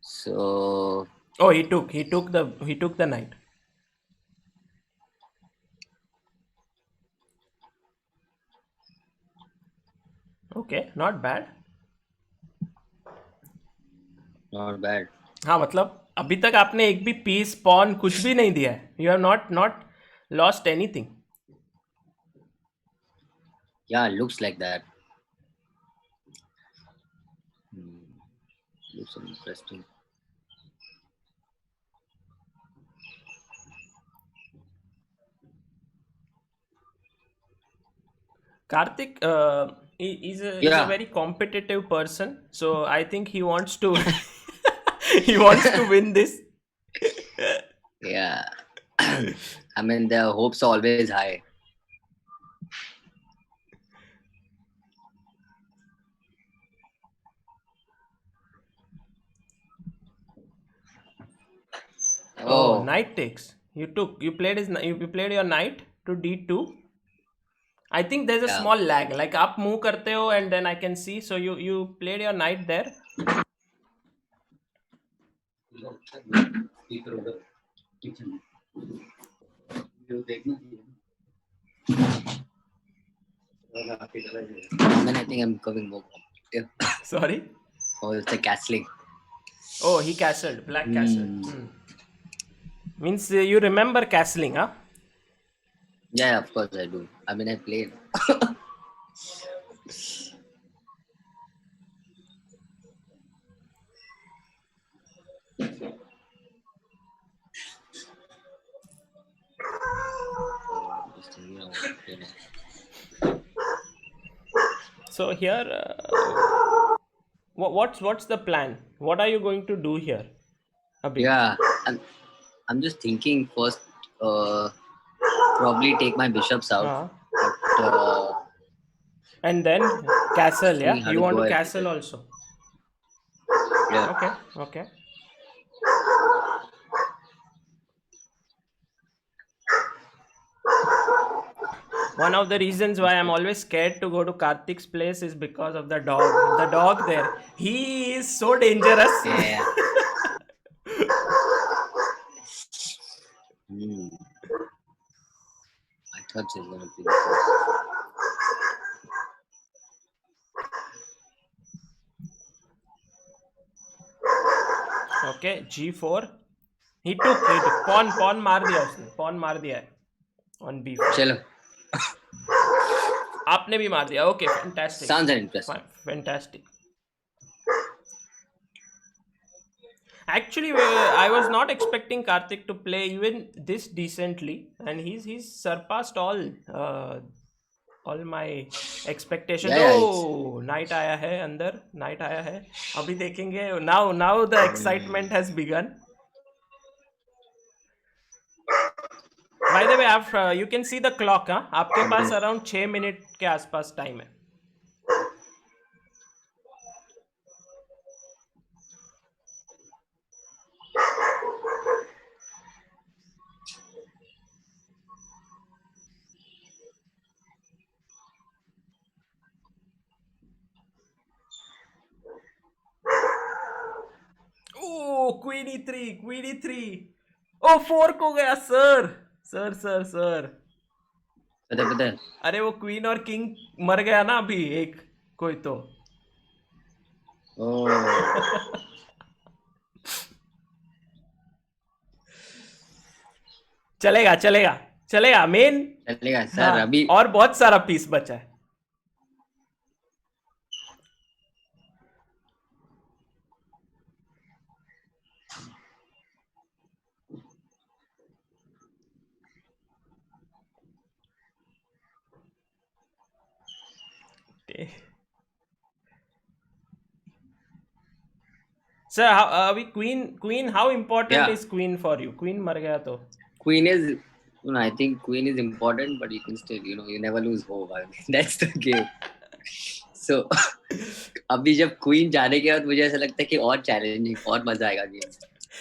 So Oh, he took the knight. Okay, not bad. not bad. हाँ मतलब अभी तक आपने एक भी पीस पॉन कुछ भी नहीं दिया है. You have not lost anything. Yeah, looks like that. Looks interesting. Karthik is a Yeah, very competitive person, so I think he wants to he wants to win this. yeah. I mean, the hopes are always high. Oh, Oh, knight takes. You played your knight to d2. I think there's a yeah. small lag. Like आप move करते हो and then I can see. So you played your knight there. I mean, I think I'm coming more competitive. Sorry. Oh, it's the castling. Oh, he castled. Black castled. Hmm. Means you remember castling, huh? Yeah, of course I do. I mean, I played. Just thinking of, you know. So here, what's the plan? What are you going to do here, Abhi? Yeah, I'm just thinking first. Probably take my bishops out, but And then castle, yeah? thinking how You to want go to ahead with castle it. also? Yeah. Okay. One of the reasons why I'm always scared to go to Karthik's place is because of the dog. The dog there. He is so dangerous. Yeah. Hmm. I thought she was gonna play this. Okay, g4. He took it. Pawn मार दिया उसने. Pawn मार दिया है. On b4. Chalo. आपने भी मार दिया. Okay, fantastic. Sounds interesting. Fantastic. Actually, I was not expecting Karthik to play even this decently, and he's surpassed all my expectations. Yeah, Oh, night आया है अंदर. Night आया है. अभी देखेंगे. Now the excitement has begun. By the way, you can see the clock. हाँ, आपके पास around 6 minute के आसपास टाइम है. Oh, Queen E3. Oh, fork हो गया सर. पता है. अरे वो क्वीन और किंग मर गया ना अभी एक कोई तो. Oh. चलेगा मेन. चलेगा सर. हाँ, अभी और बहुत सारा पीस बचा है. So अभी queen how important Yeah, is queen for you? Queen मर गया तो. queen is. I think queen is important, but you can still, you never lose hope. I mean, that's the game. So, अभी जब queen जाने के बाद मुझे ऐसा लगता है कि और चैलेंजिंग और मजा आएगा गेम में.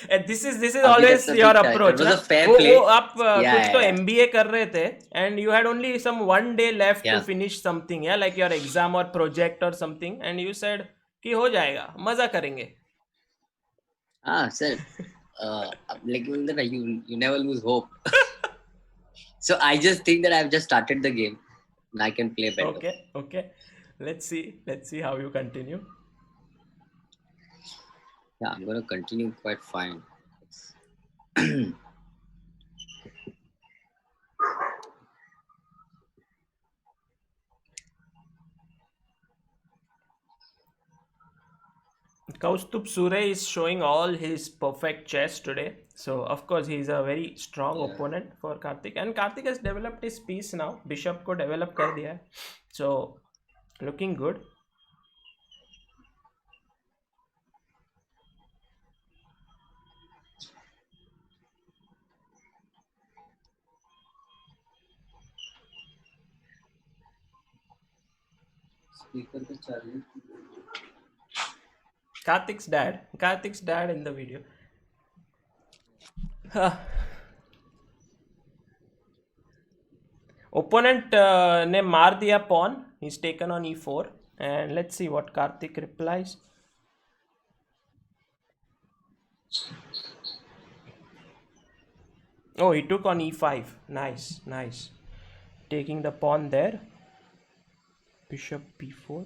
And this is अभी तक always तो your ठीक था. It approach was ना. a fair वो play. आप Yeah, कुछ yeah, तो yeah. MBA कर रहे थे and you had only some one day left to Yeah. finish something, yeah, like your exam or project or something, and you said कि हो जाएगा, मजा करेंगे. Sir. Like you never lose hope. So I just think that I've just started the game and I can play better. Okay. Let's see how you continue. Yeah, I'm gonna continue quite fine. Kaustubh Sure is showing all his perfect chess today. So of course he is a very strong Yeah. opponent for Kartik, and Kartik has developed his piece now. Bishop को develop कर दिया है. So looking good. Karthik's dad in the video. Opponent ने मार दिया pawn. He's taken on e4, and let's see what Kartik replies. Oh, he took on e5. Nice. Taking the pawn there. Bishop b4.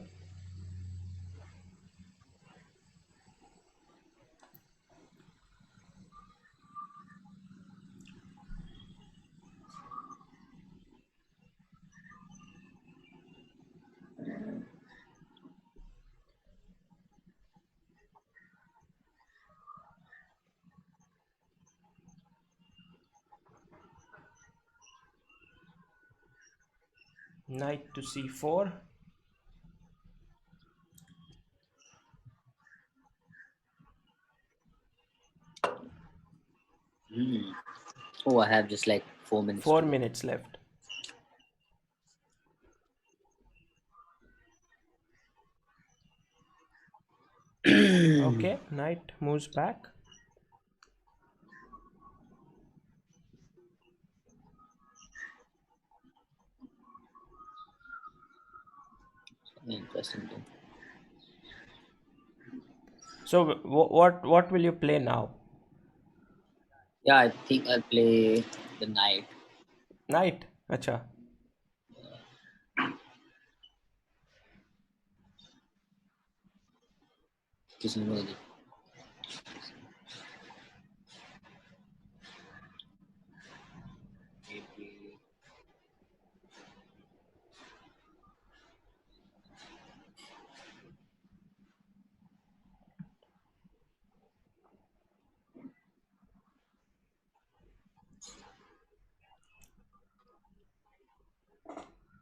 Knight to c4. Oh, I have just like 4 minutes. 4 minutes left. Okay, knight moves back. Interesting. So what will you play now? Yeah, I think I'll play the knight. Knight. Acha.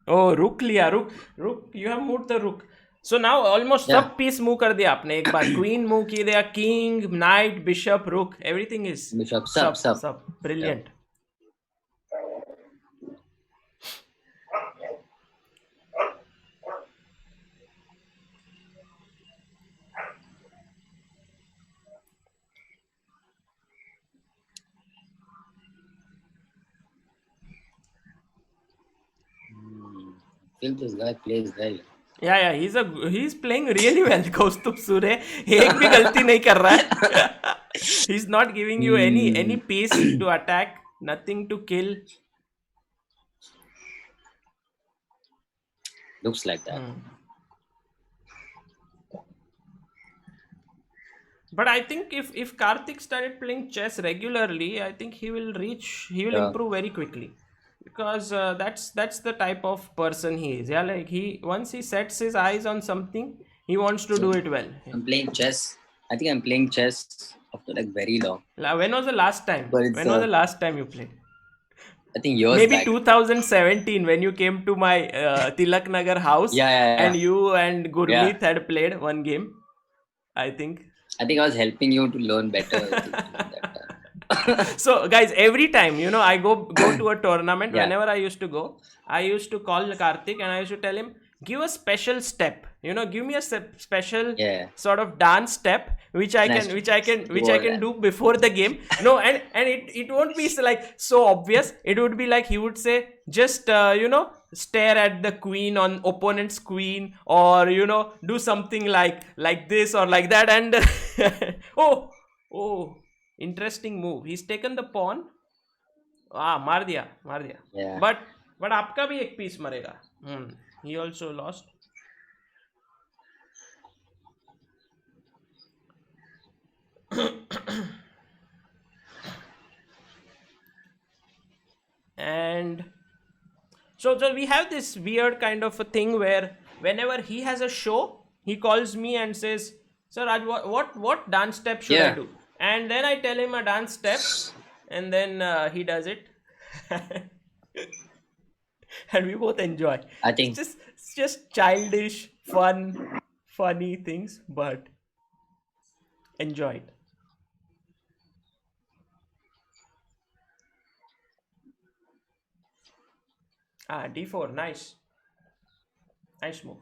Oh, rook लिया. Rook. You have moved the rook. So now almost Yeah. सब piece move कर दिया आपने एक बार. Queen move की दिया. King, knight, bishop, rook. Everything is Bishop, sub. Brilliant. I feel this guy plays well. Yeah. He's playing really well. Kaustubh Sure एक भी गलती नहीं कर रहा है. He's not giving you any piece to attack. Nothing to kill. Looks like that. But I think if Karthik started playing chess regularly, I think he will Yeah. improve very quickly, because that's the type of person he is. Yeah, like once he sets his eyes on something, he wants to do it well. I'm playing chess. I think I'm playing chess after like very long. When was the last time? But it's, When was the last time you played? I think years maybe back. 2017 when you came to my Tilak Nagar house Yeah, yeah, and yeah. you and Yeah. Gurmeet had played one game, I think. I think I was helping you to learn better. I think during that time. So guys, every time I go to a tournament, Yeah, whenever I used to go, I used to call Kartik and I used to tell him, give a special step, give me a special yeah. sort of dance step which I Nice can to which I go can that. do before the game. No, and it won't be like so obvious. It would be like he would say, just stare at the queen on opponent's queen, or do something like this or like that, and oh, interesting move. He's taken the pawn. मार दिया मार दिया. Yeah. But आपका भी एक piece मरेगा. He also lost. And so we have this weird kind of a thing where whenever he has a show, he calls me and says, "Sir, Raj, what dance step should I Yeah. do?" And then I tell him a dance step, and then he does it, and we both enjoy. I It's think just childish, funny things, but enjoy it. D4, nice move.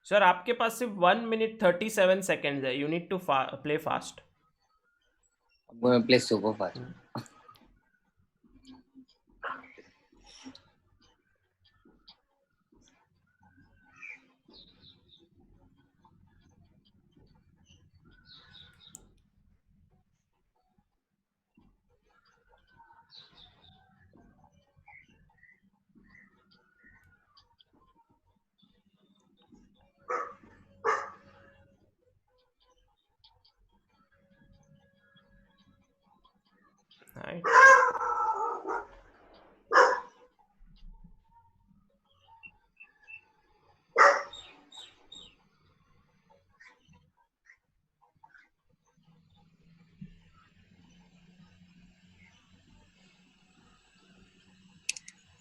Sir आपके पास सिर्फ 1 minute 37 seconds है. You need to play fast. I'm going to play super fast. Right.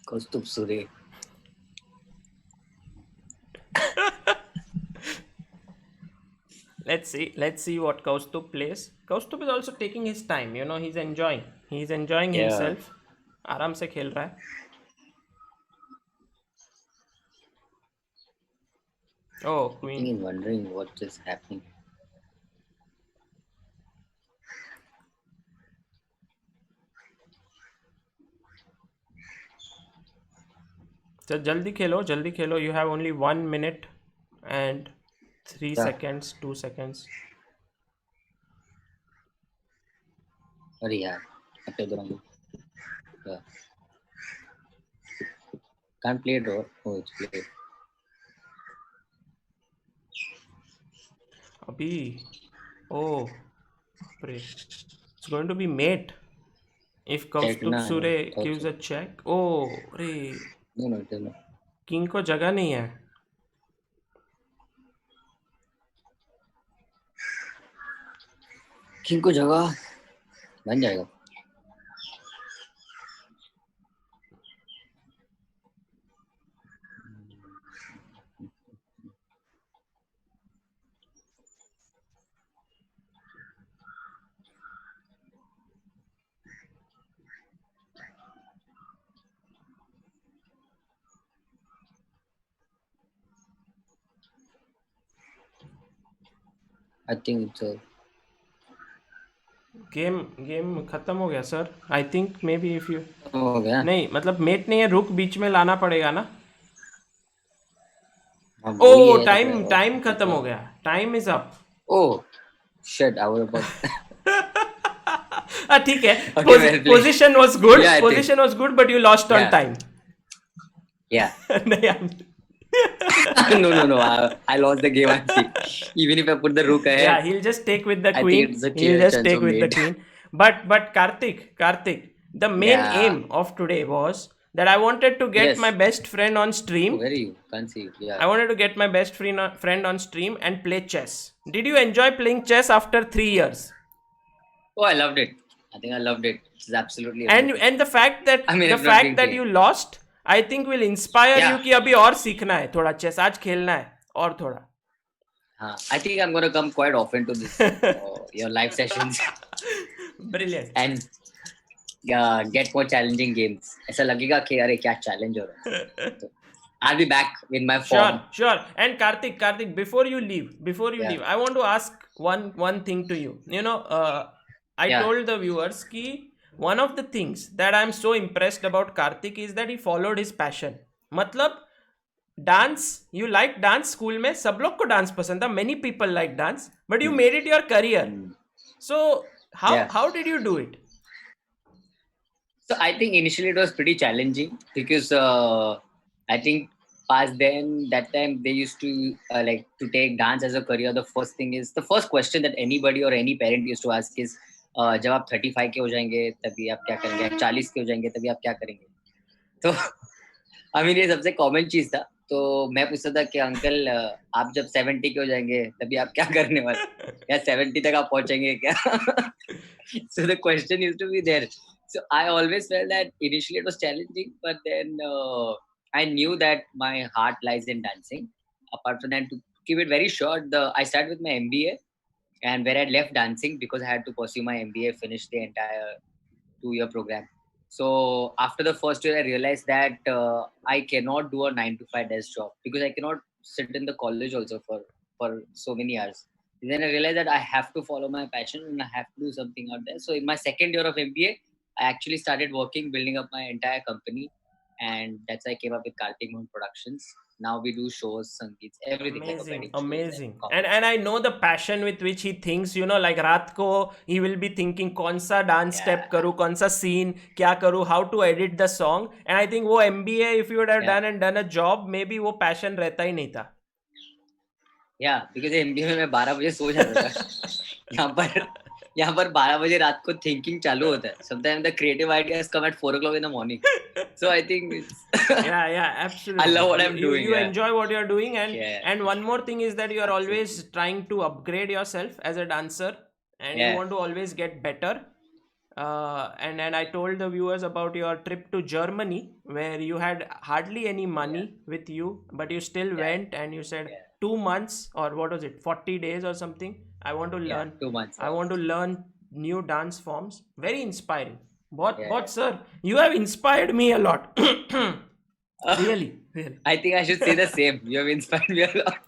Kaustubh Sure. Let's see what Kaustubh plays. Kaustubh is also taking his time. He's enjoying Yeah. himself. आराम से खेल रहा है. Oh, Sitting queen. and wondering what is happening. So जल्दी खेलो. You have only 1 minute and 3 Yeah. seconds, 2 seconds. अरे यार अपने दोनों. Yeah. Can't play draw. Oh, it's played. Abhi. Oh, pray. It's going to be mate. If Check Kaustubh ना. Sure Thought gives so. a check. Oh, रे. No, it doesn't. King को जगह नहीं है. किंग को जगह बन जाएगा. I think it's a. Game खत्म हो गया sir. I think may be if you. हो गया. नहीं मतलब मेट नहीं है. रुक बीच में लाना पड़ेगा ना. हाँ वही ओ है तो फिर टाइम खत्म हो गया. Time is up. Oh shit! I was about. ठीक है. Okay, well played. Position was good. Yeah, I think. Position was good but you lost on Yeah. Time. Yeah. नहीं I'm- No. I lost the game. Actually. Even if I put the rook ahead. Yeah, he'll just take with the I think queen. it's a He'll clear just chance take of with the mate. queen. But Kartik, The main Yeah. aim of today was that I wanted to get my Yes. best friend on Oh, stream. where are you? Can't see it. Yeah. I wanted to get my best friend on stream and play chess. Did you enjoy playing chess after 3 years? Oh, I loved it. I think I loved it. It's absolutely And amazing. and the fact that I mean, the I'm not fact being that paid. you lost, I think will inspire you Yeah. कि अभी और सीखना है थोड़ा chess आज खेलना है और थोड़ा. I think I'm gonna come quite often to this your live sessions Brilliant. and get more challenging games. ऐसा लगेगा कि अरे क्या challenge हो रहा है. So, I'll be back in my form. Sure. And Kartik, before you leave, I want to ask one thing to you. I Yeah. told the viewers कि one of the things that I'm so impressed about Kartik is that he followed his passion. मतलब dance you like dance school में सब लोग को dance पसंद था many people like dance but you made it your career. So Yeah. how did you do it? So I think initially it was pretty challenging because I think past then that time they used to like to take dance as a career. The first question that anybody or any parent used to ask is जब आप 35 के हो जाएंगे तभी आप क्या करेंगे 40 के हो जाएंगे तभी आप क्या करेंगे. तो आई मीन ये सबसे कॉमन चीज था. तो मैं पूछता था कि अंकल आप जब 70 के हो जाएंगे तभी आप क्या करने वाले या 70 तक आप पहुंचेंगे क्या. So the question used to be there. So I always felt that initially it was challenging, but then I knew that my heart lies in dancing. Apart from that, to keep it very short, I started with my MBA, and where I left dancing because I had to pursue my MBA, finish the entire 2 year program. So after the first year, I realized that I cannot do a 9 to 5 desk job because I cannot sit in the college also for so many hours. And then I realized that I have to follow my passion and I have to do something out there. So in my second year of MBA, I actually started working, building up my entire company, and that's how I came up with Kartik Mohan Productions. Now we do shows, sangeets, everything like a wedding shows and Amazing. comedy. And I know the passion with which he thinks, like रात को he will be thinking कौन सा dance step Yeah, करूँ, कौन सा scene क्या करूँ, how to edit the song. And I think वो MBA if you would have yeah, done a job, maybe वो passion रहता ही नहीं था. yeah. Because MBA में मैं 12 बजे सो जाता था. यहाँ पर 12 बजे रात को थिंकिंग चालू होता है. Sometimes the creative ideas come at 4 o'clock in the morning. So I think it's Yeah, absolutely. I love what I'm doing. You Yeah. enjoy what you're doing, Yeah. and one more thing is that you are Absolutely. always trying to upgrade yourself as a dancer, and you Yeah. want to always get better. And I told the viewers about your trip to Germany where you had hardly any money with you, but you still Yeah. went and you said Yeah. 2 months or what was it, 40 days or something. I want to Yeah. learn. 2 months. I want to learn new dance forms. Very inspiring. What, Yeah. sir? You have inspired me a lot. Really. I think I should say the same. You have inspired me a lot.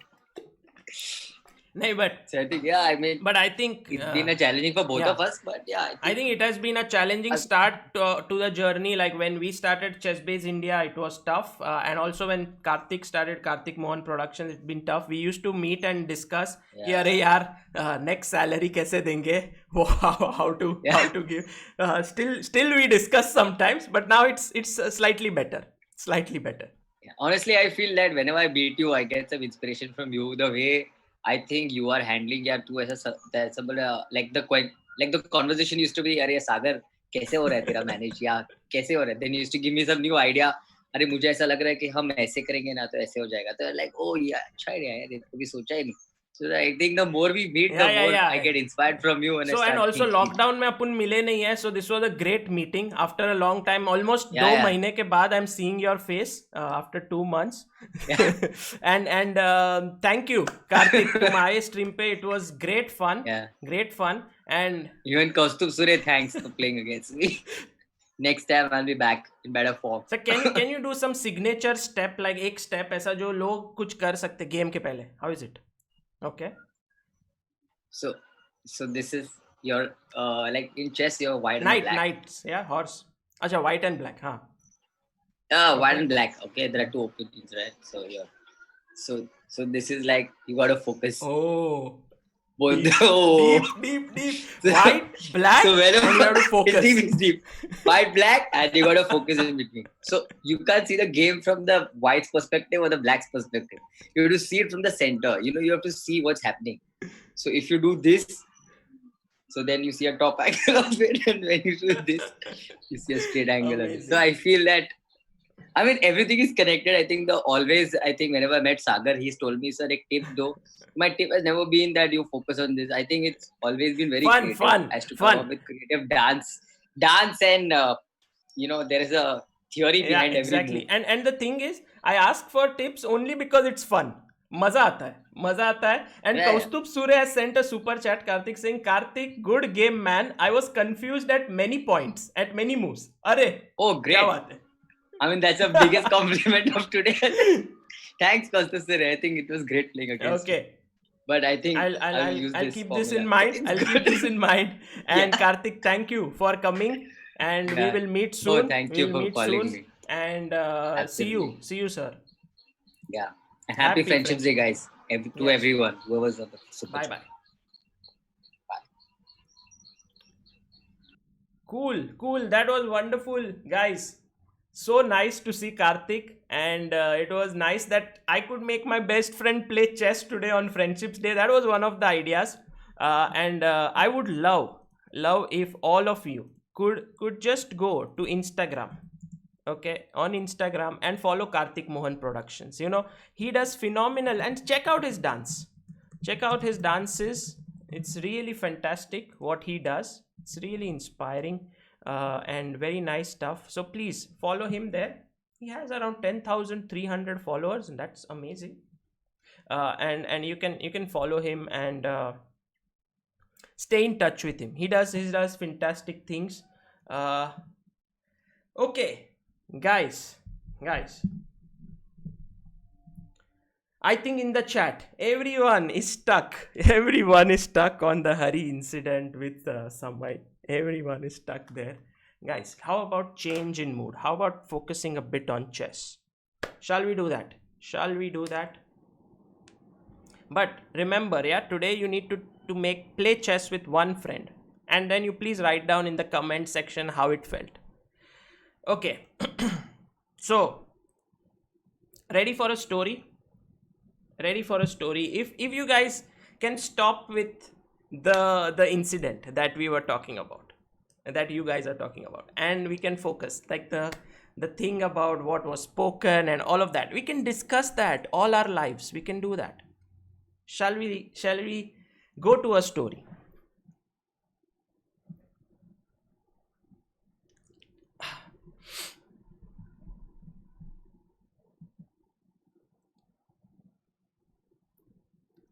No, but So I think I mean I think it's been a challenging for both yeah. of us, but yeah, I think it has been a challenging start to the journey. Like when we started ChessBase India, it was tough. And also when Kartik started Kartik Mohan Productions, it's been tough. We used to meet and discuss कि अरे यार next salary कैसे देंगे, how to give. Still we discuss sometimes, but now it's slightly better. Yeah. Honestly, I feel that whenever I meet you, I get some inspiration from you. The way I think you are handling your two as like the conversation used to be, अरे सागर कैसे हो रहा है तेरा manage या कैसे हो रहा है? Then you used to give me some new idea. अरे मुझे ऐसा लग रहा है कि हम ऐसे करेंगे ना तो ऐसे हो जाएगा. तो like oh yeah अच्छा idea है यार, कभी सोचा ही नहीं. So I think the more we meet, the more I get inspired from you and I So and start also thinking. lockdown में अपन मिले नहीं है, so this was a great meeting after a long time, almost Yeah, 2 महीने के बाद I'm seeing your face after 2 months. Yeah. and thank you Kartik to my stream पे, it was great fun. Yeah. Great fun. And Even Kaustubh Sure, thanks for playing against me. Next time I'll be back in better form. so can you do some signature step, like एक step ऐसा जो लोग कुछ कर सकते game के पहले? How is it? Okay. So this is your like in chess you're white and black. Knights, yeah, horse. अच्छा, white and black, हाँ. White and black. Okay, there are two opinions, right? So you're so this is like you gotta focus. Oh. Both Deep. White, black, so and you have to focus. It's deep. White, black, and you gotta focus in between. So you can't see the game from the white's perspective or the black's perspective. You have to see it from the center. You have to see what's happening. So if you do this, So then you see a top angle of it, and when you do this, you see a straight angle of it. So Amazing. I feel that, I mean, everything is connected. I think whenever I met Sagar, he's told me, sir, a tip though. My tip has never been that you focus on this. I think it's always been very Fun, creative fun, as to come up fun. with creative dance, and there is a theory Yeah, behind every move. exactly. And the thing is, I ask for tips only because it's fun. मजा आता है, मजा आता है. And Yeah, yeah. Kaustubh Surya has sent a super chat, Kartik, saying, Kartik, good game, man. I was confused at many points, at many moves. अरे Oh, क्या great. बात है. I mean, that's the biggest compliment of today. Thanks, Kostas sir. I think it was great playing against you. Okay. But I think I'll use I'll this keep formula. this in mind. It's I'll good. keep this in mind. And Yeah. Kartik, thank you for coming. And we Yeah. will meet Oh, soon. thank you We'll for meet calling soon. me. And see you. Absolutely. See you, sir. Yeah. And Happy happy Friendship Day, Friendship. guys. To Yes. everyone, whoever's on the super Bye chat. bye. Cool. That was wonderful, guys. So nice to see Karthik, and it was nice that I could make my best friend play chess today on Friendships Day. That was one of the ideas, and I would love if all of you could just go to Instagram, okay, on Instagram, and follow Karthik Mohan Productions. He does phenomenal, and check out his dance. Check out his dances. It's really fantastic what he does. It's really inspiring, and very nice stuff. So please follow him there. He has around 10,300 followers, and that's amazing. And you can follow him and stay in touch with him. He does fantastic things. Uh, okay, guys. I think in the chat, everyone is stuck. Everyone is stuck on the Hari incident with Samay. Everyone is stuck there. Guys, how about change in mood? How about focusing a bit on chess? Shall we do that? But remember, yeah, today you need to play chess with one friend. And then you please write down in the comment section how it felt. Okay. So, ready for a story? If you guys can stop with the incident that we were talking about, that you guys are talking about, and we can focus like the thing about what was spoken and all of that, we can discuss that all our lives. We can do that. Shall we go to a story?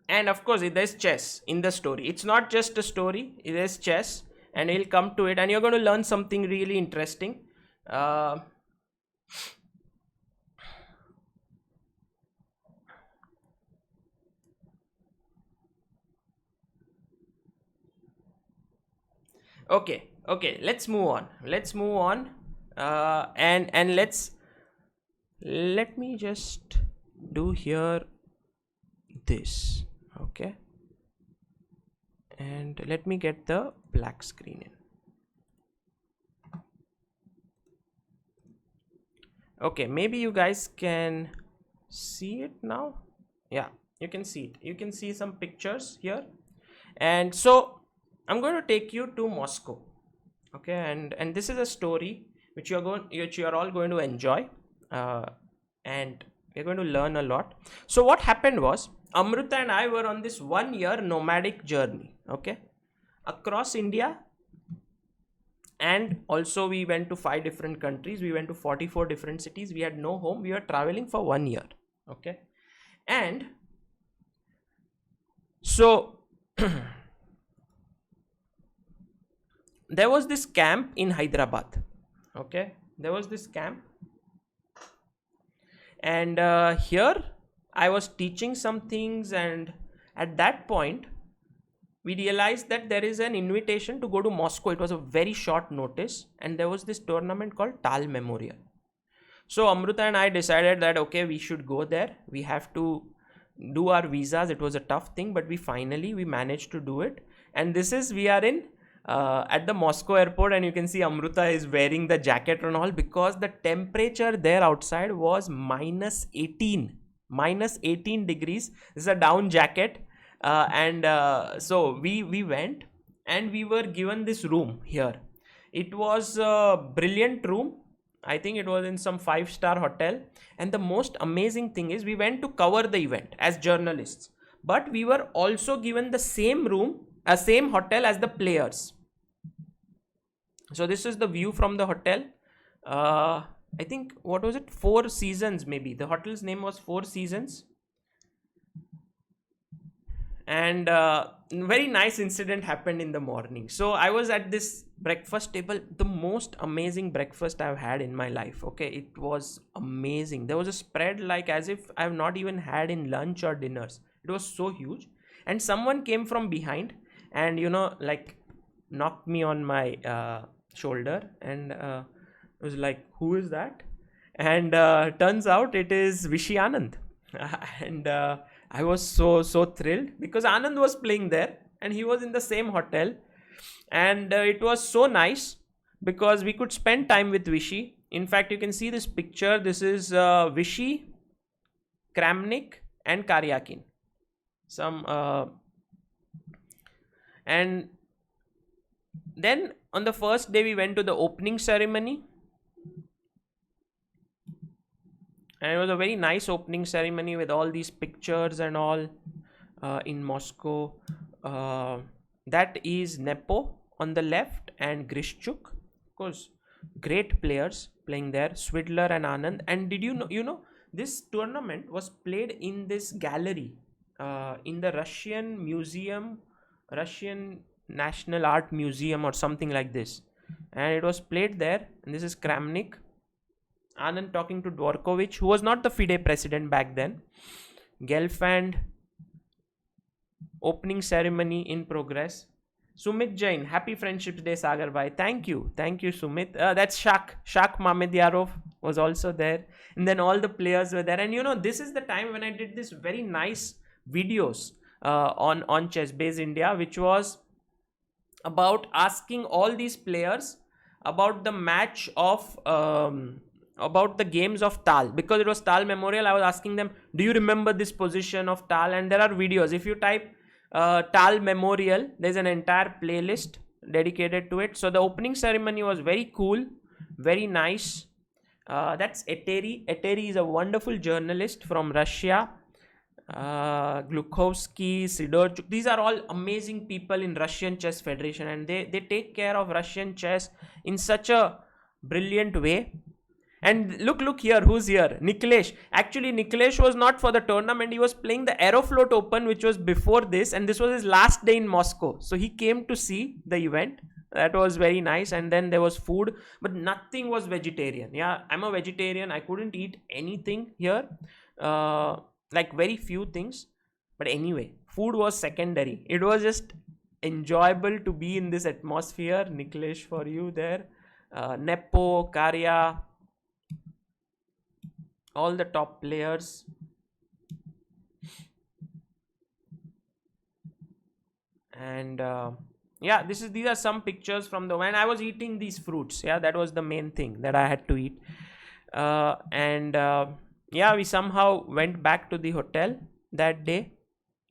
And of course, there's chess in the story. It's not just a story, there's chess, and we'll come to it, and you're going to learn something really interesting. Okay, let's move on. And let me just do here this. Okay, and let me get the black screen in. Okay, maybe you guys can see it now. Yeah, you can see it. You can see some pictures here. And so I'm going to take you to Moscow. Okay, and this is a story which you are all going to enjoy, and you're going to learn a lot. So what happened was, Amrita and I were on this 1-year nomadic journey, okay, across India, and also we went to 5 different countries. We went to 44 different cities. We had no home. We were traveling for 1 year, okay, and so there was this camp in Hyderabad, okay, and here I was teaching some things, and at that point we realized that there is an invitation to go to Moscow. It was a very short notice, and there was this tournament called Tal Memorial. So Amrita and I decided that okay, we should go there. We have to do our visas. It was a tough thing, but we managed to do it. And we are in at the Moscow airport, and you can see Amrita is wearing the jacket and all, because the temperature there outside was minus 18 degrees. This is a down jacket, and so we went, and we were given this room here. It was a brilliant room. I think it was in some five-star hotel. And the most amazing thing is we went to cover the event as journalists, but we were also given the same room, a same hotel as the players. So this is the view from the hotel. I think, what was it, Four Seasons, maybe the hotel's name was Four Seasons. And very nice incident happened in the morning. So I was at this breakfast table, the most amazing breakfast I've had in my life. Okay, it was amazing. There was a spread like as if I've not even had in lunch or dinners. It was so huge. And someone came from behind and, like, knocked me on my shoulder, and was like, who is that? And turns out it is Vishy Anand. And I was so thrilled because Anand was playing there and he was in the same hotel. And it was so nice because we could spend time with Vishy. In fact, you can see this picture. This is Vishy, Kramnik, and Karyakin. And then on the first day we went to the opening ceremony, and it was a very nice opening ceremony with all these pictures and all in Moscow. That is Nepo on the left and Grishchuk, of course, great players playing there, Swidler and Anand. And did you know this tournament was played in this gallery in the Russian National Art Museum or something like this, and it was played there. And this is Kramnik, Anand talking to Dvorkovich, who was not the FIDE president back then. Gelfand, opening ceremony in progress. Sumit Jain, happy Friendship Day, Sagar bhai. Thank you, Sumit. That's Shak Mamedyarov was also there, and then all the players were there. And this is the time when I did this very nice videos on ChessBase India, which was about asking all these players about the match of about the games of Tal, because it was Tal Memorial. I was asking them, do you remember this position of Tal? And there are videos. If you type Tal Memorial, there's an entire playlist dedicated to it. So the opening ceremony was very cool, very nice. That's Eteri. Eteri is a wonderful journalist from Russia. Glukovsky, Sidorchuk, these are all amazing people in Russian Chess Federation, and they take care of Russian chess in such a brilliant way. And look here, who's here? Niklesh. Actually, Niklesh was not for the tournament. He was playing the Aeroflot Open, which was before this, and this was his last day in Moscow. So he came to see the event. That was very nice. And then there was food, but nothing was vegetarian. Yeah, I'm a vegetarian. I couldn't eat anything here. Like very few things. But anyway, food was secondary. It was just enjoyable to be in this atmosphere. Niklesh, for you there. Nepo, Karya, all the top players. And yeah, these are some pictures from the when I was eating these fruits. Yeah, that was the main thing that I had to eat. Yeah, we somehow went back to the hotel that day.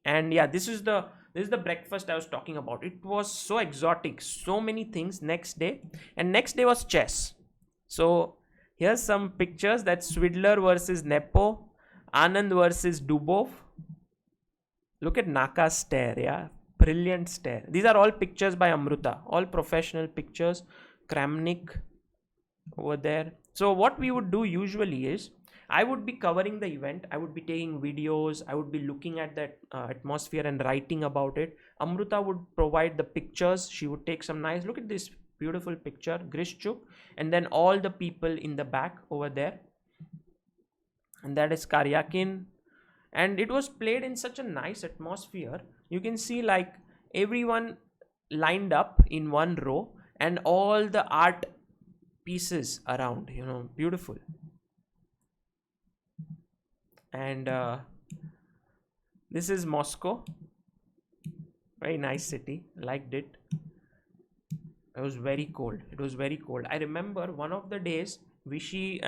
And yeah, this is the breakfast I was talking about. It was so exotic, so many things next day. And next day was chess. So here's some pictures. That's Swidler versus Nepo, Anand versus Dubov. Look at Naka's stare, yeah, brilliant stare. These are all pictures by Amruta, all professional pictures. Kramnik over there. So what we would do usually is, I would be covering the event. I would be taking videos. I would be looking at that atmosphere and writing about it. Amruta would provide the pictures. She would take some nice, look at this beautiful picture, Grishchuk, and then all the people in the back over there. And that is Karyakin. And it was played in such a nice atmosphere. You can see like everyone lined up in one row and all the art pieces around, beautiful. And this is Moscow. Very nice city. Liked it. It was very cold. I remember one of the days Vishy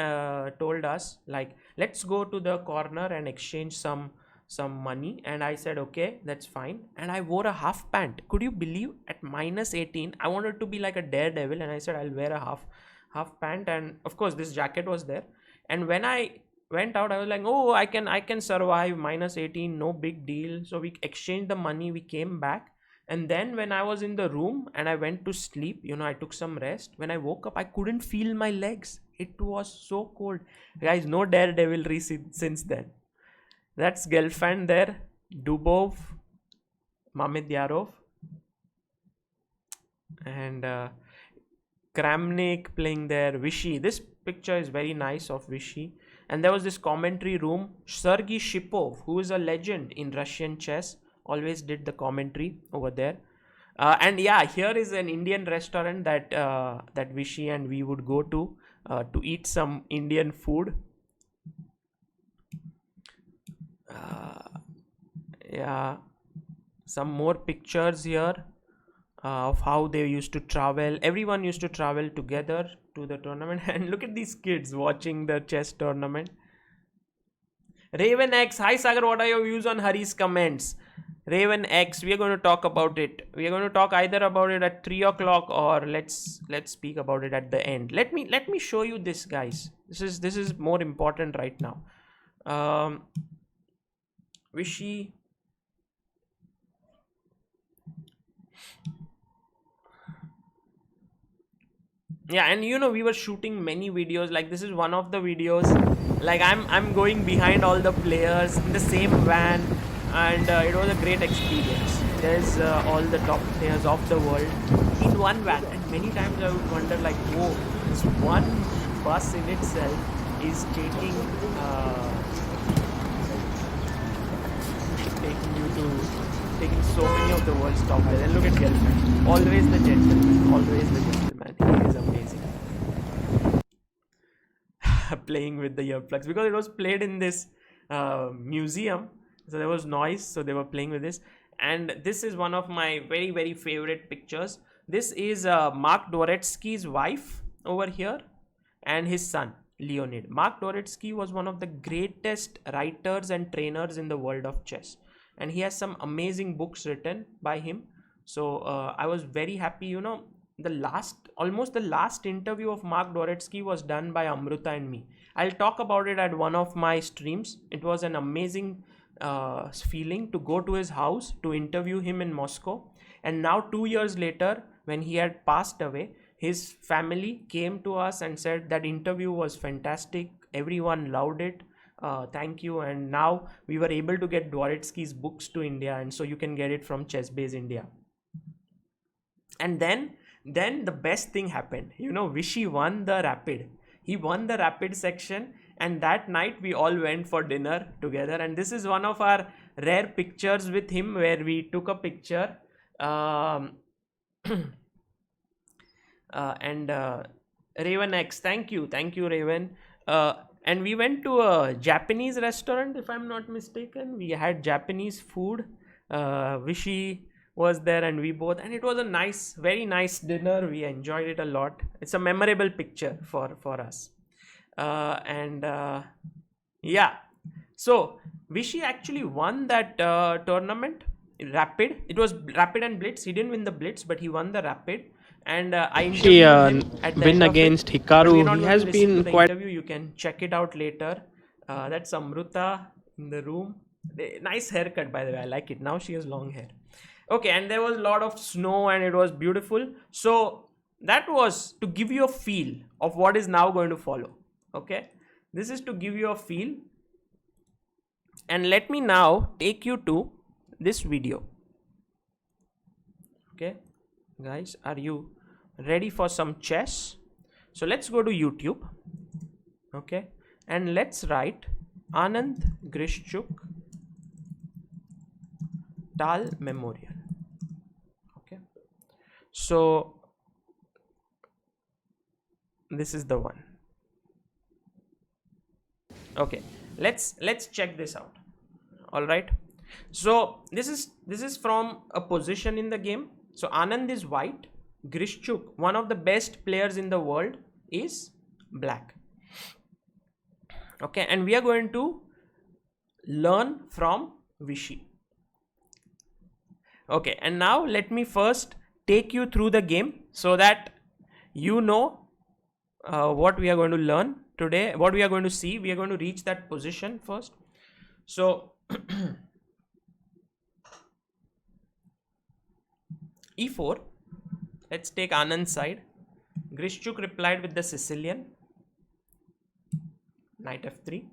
told us, like, let's go to the corner and exchange some some money, and I said okay, that's fine. And I wore a half pant. Could you believe, at -18 I wanted to be like a daredevil, and I said I'll wear a half pant, and of course this jacket was there. And when I went out, I was like, oh, I can survive -18, no big deal. So we exchanged the money, we came back. And then when I was in the room and I went to sleep, I took some rest. When I woke up, I couldn't feel my legs. It was so cold. Guys, no daredevilry since then. That's Gelfand there, Dubov, Mamedyarov, and Kramnik playing there, Vichy. This picture is very nice of Vichy. And there was this commentary room, Sergei Shipov, who is a legend in Russian chess, always did the commentary over there. And yeah, here is an Indian restaurant that Vichy and we would go to eat some Indian food. Yeah, some more pictures here of how they used to travel. Everyone used to travel together to the tournament. And look at these kids watching the chess tournament. Raven X, hi Sagar, what are your views on Hari's comments? Raven X, we are going to talk about it. We are going to talk either about it at 3 o'clock, or let's speak about it at the end. Let me show you this, guys. This is more important right now. Vichy. Yeah, and we were shooting many videos. Like, this is one of the videos. Like, I'm going behind all the players in the same van, and it was a great experience. There's all the top players of the world in one van, and many times I would wonder, like, whoa, this one bus in itself is taking so many of the world's top players. And look at Gelfand, always the gentleman. He is amazing. Playing with the earplugs, because it was played in this museum, so there was noise, so they were playing with this. And this is one of my very, very favorite pictures. This is Mark Dvoretsky's wife over here and his son Leonid. Mark Dvoretsky was one of the greatest writers and trainers in the world of chess, and he has some amazing books written by him. So I was very happy. Almost the last interview of Mark Dvoretsky was done by Amruta and me. I'll talk about it at one of my streams. It was an amazing feeling to go to his house to interview him in Moscow. And now 2 years later, when he had passed away, his family came to us and said that interview was fantastic. Everyone loved it. Thank you. And now we were able to get Dvoretsky's books to India, and so you can get it from ChessBase India. And then the best thing happened. Vichy won the rapid. He won the rapid section, and that night we all went for dinner together. And this is one of our rare pictures with him, where we took a picture. And Raven X, thank you Raven. And we went to a Japanese restaurant, if I'm not mistaken. We had Japanese food. Vichy was there, and we both, and it was a very nice dinner. We enjoyed it a lot. It's a memorable picture for us. Yeah, so Vichy actually won that tournament rapid. It was rapid and blitz. He didn't win the blitz, but he won the rapid. And I interviewed him at the win end of against it. Hikaru. He has been quite interview. You can check it out later. That's Amruta in the room. Nice haircut, by the way. I like it. Now she has long hair. Okay, and there was a lot of snow, and it was beautiful. So that was to give you a feel of what is now going to follow. Okay, this is to give you a feel. And let me now take you to this video. Okay, guys, are you ready for some chess? So let's go to YouTube. Okay, and let's write Anand Grishchuk Tal Memorial. Okay, so this is the one. Okay, let's check this out. All right, so this is from a position in the game. So Anand is white, Grishchuk, one of the best players in the world, is black. Okay, and we are going to learn from Vishy. Okay, and now let me first take you through the game so that you know what we are going to learn today, what we are going to see. We are going to reach that position first. So e4, let's take Anand's side. Grishchuk replied with the Sicilian. Knight f3,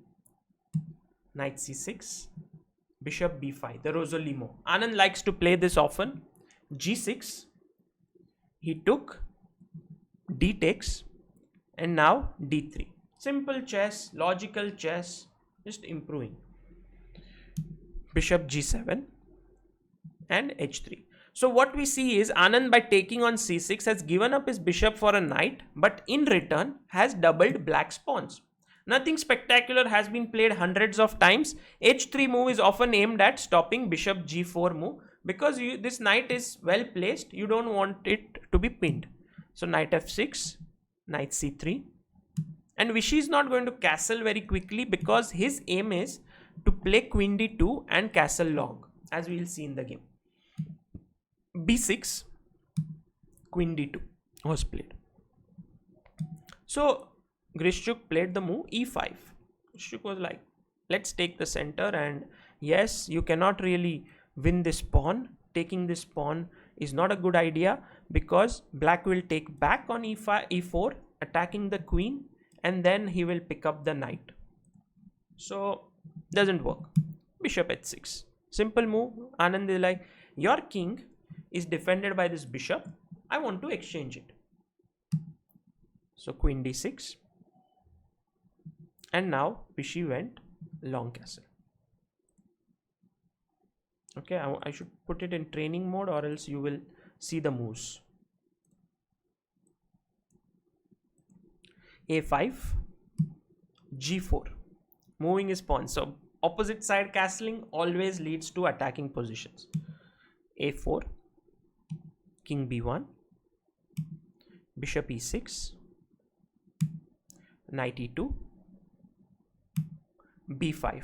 knight c6, bishop b5, the Rosolimo. Anand likes to play this often. g6, he took, d takes, and now d3. Simple chess, logical chess, just improving. Bishop g7 and h3. So what we see is Anand, by taking on c6, has given up his bishop for a knight, but in return has doubled black's pawns. Nothing spectacular has been played hundreds of times. h3 move is often aimed at stopping bishop g4 move because this knight is well placed. You don't want it to be pinned. So knight f6, knight c3. And Vishy is not going to castle very quickly because his aim is to play queen d2 and castle long, as we will see in the game. b6, queen d2 was played. So Grishchuk played the move e5. Grishchuk was like, let's take the center, and yes, you cannot really win this pawn. Taking this pawn is not a good idea because black will take back on e5, e4, attacking the queen, and then he will pick up the knight. So doesn't work. Bishop h6. Simple move. Anand is like, your king is defended by this bishop. I want to exchange it. So queen d6. And now Vishy went long castle. Okay, I should put it in training mode or else you will see the moves. a5, g4. Moving his pawn. So opposite side castling always leads to attacking positions. a4, king b1, bishop e6, knight e2, b5.